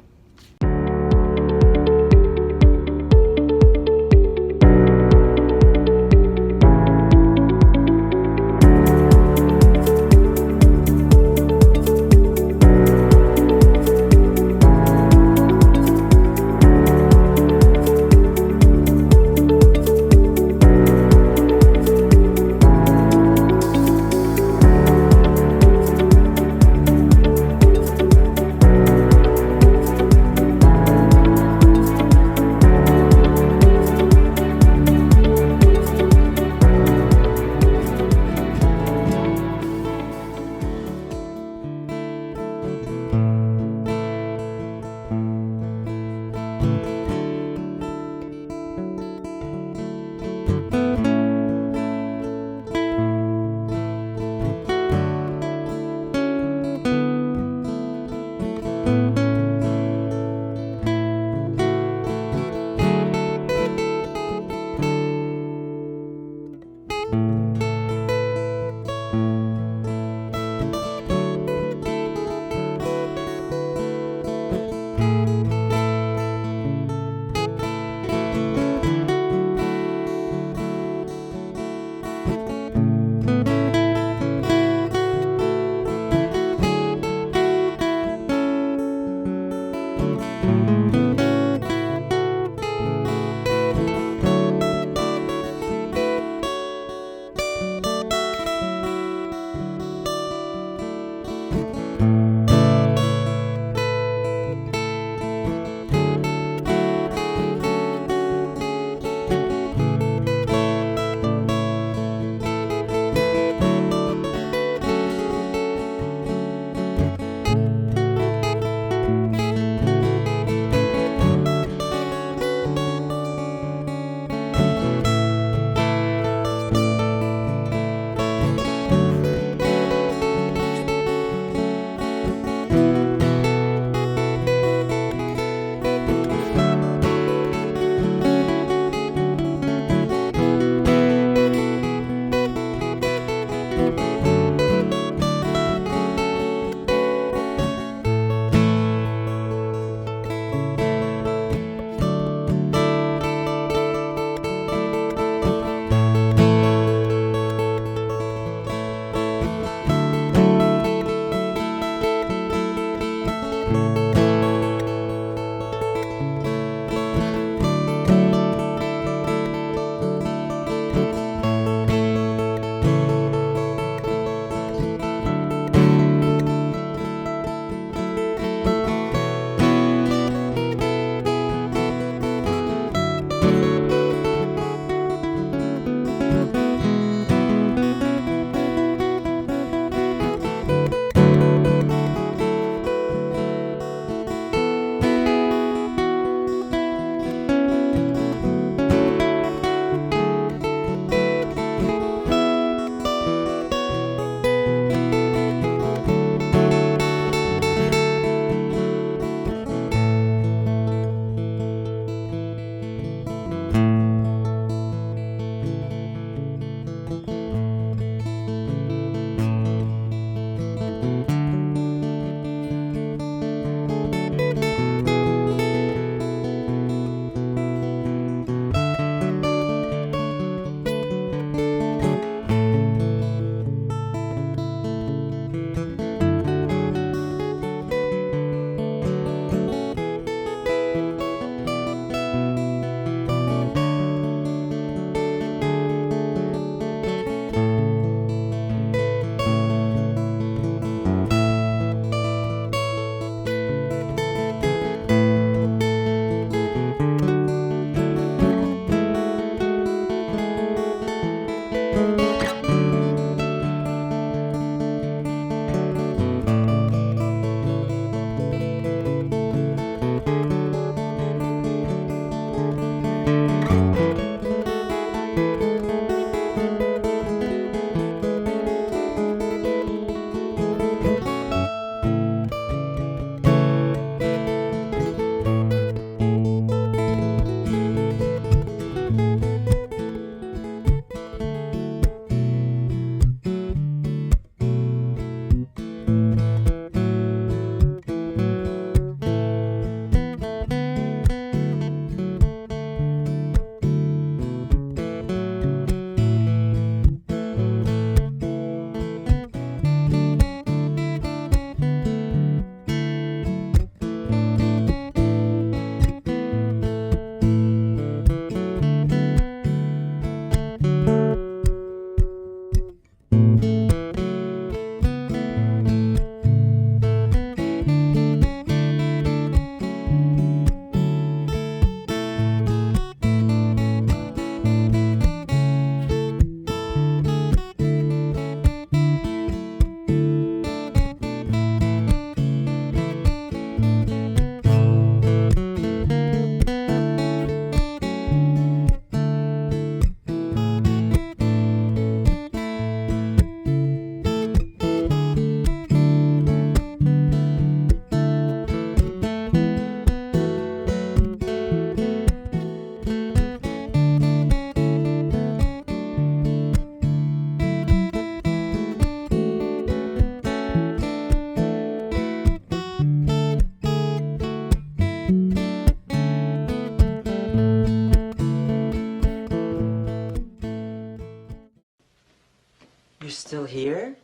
You're still here?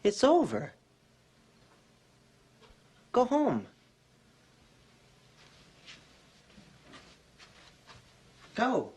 It's over. Go home. Go.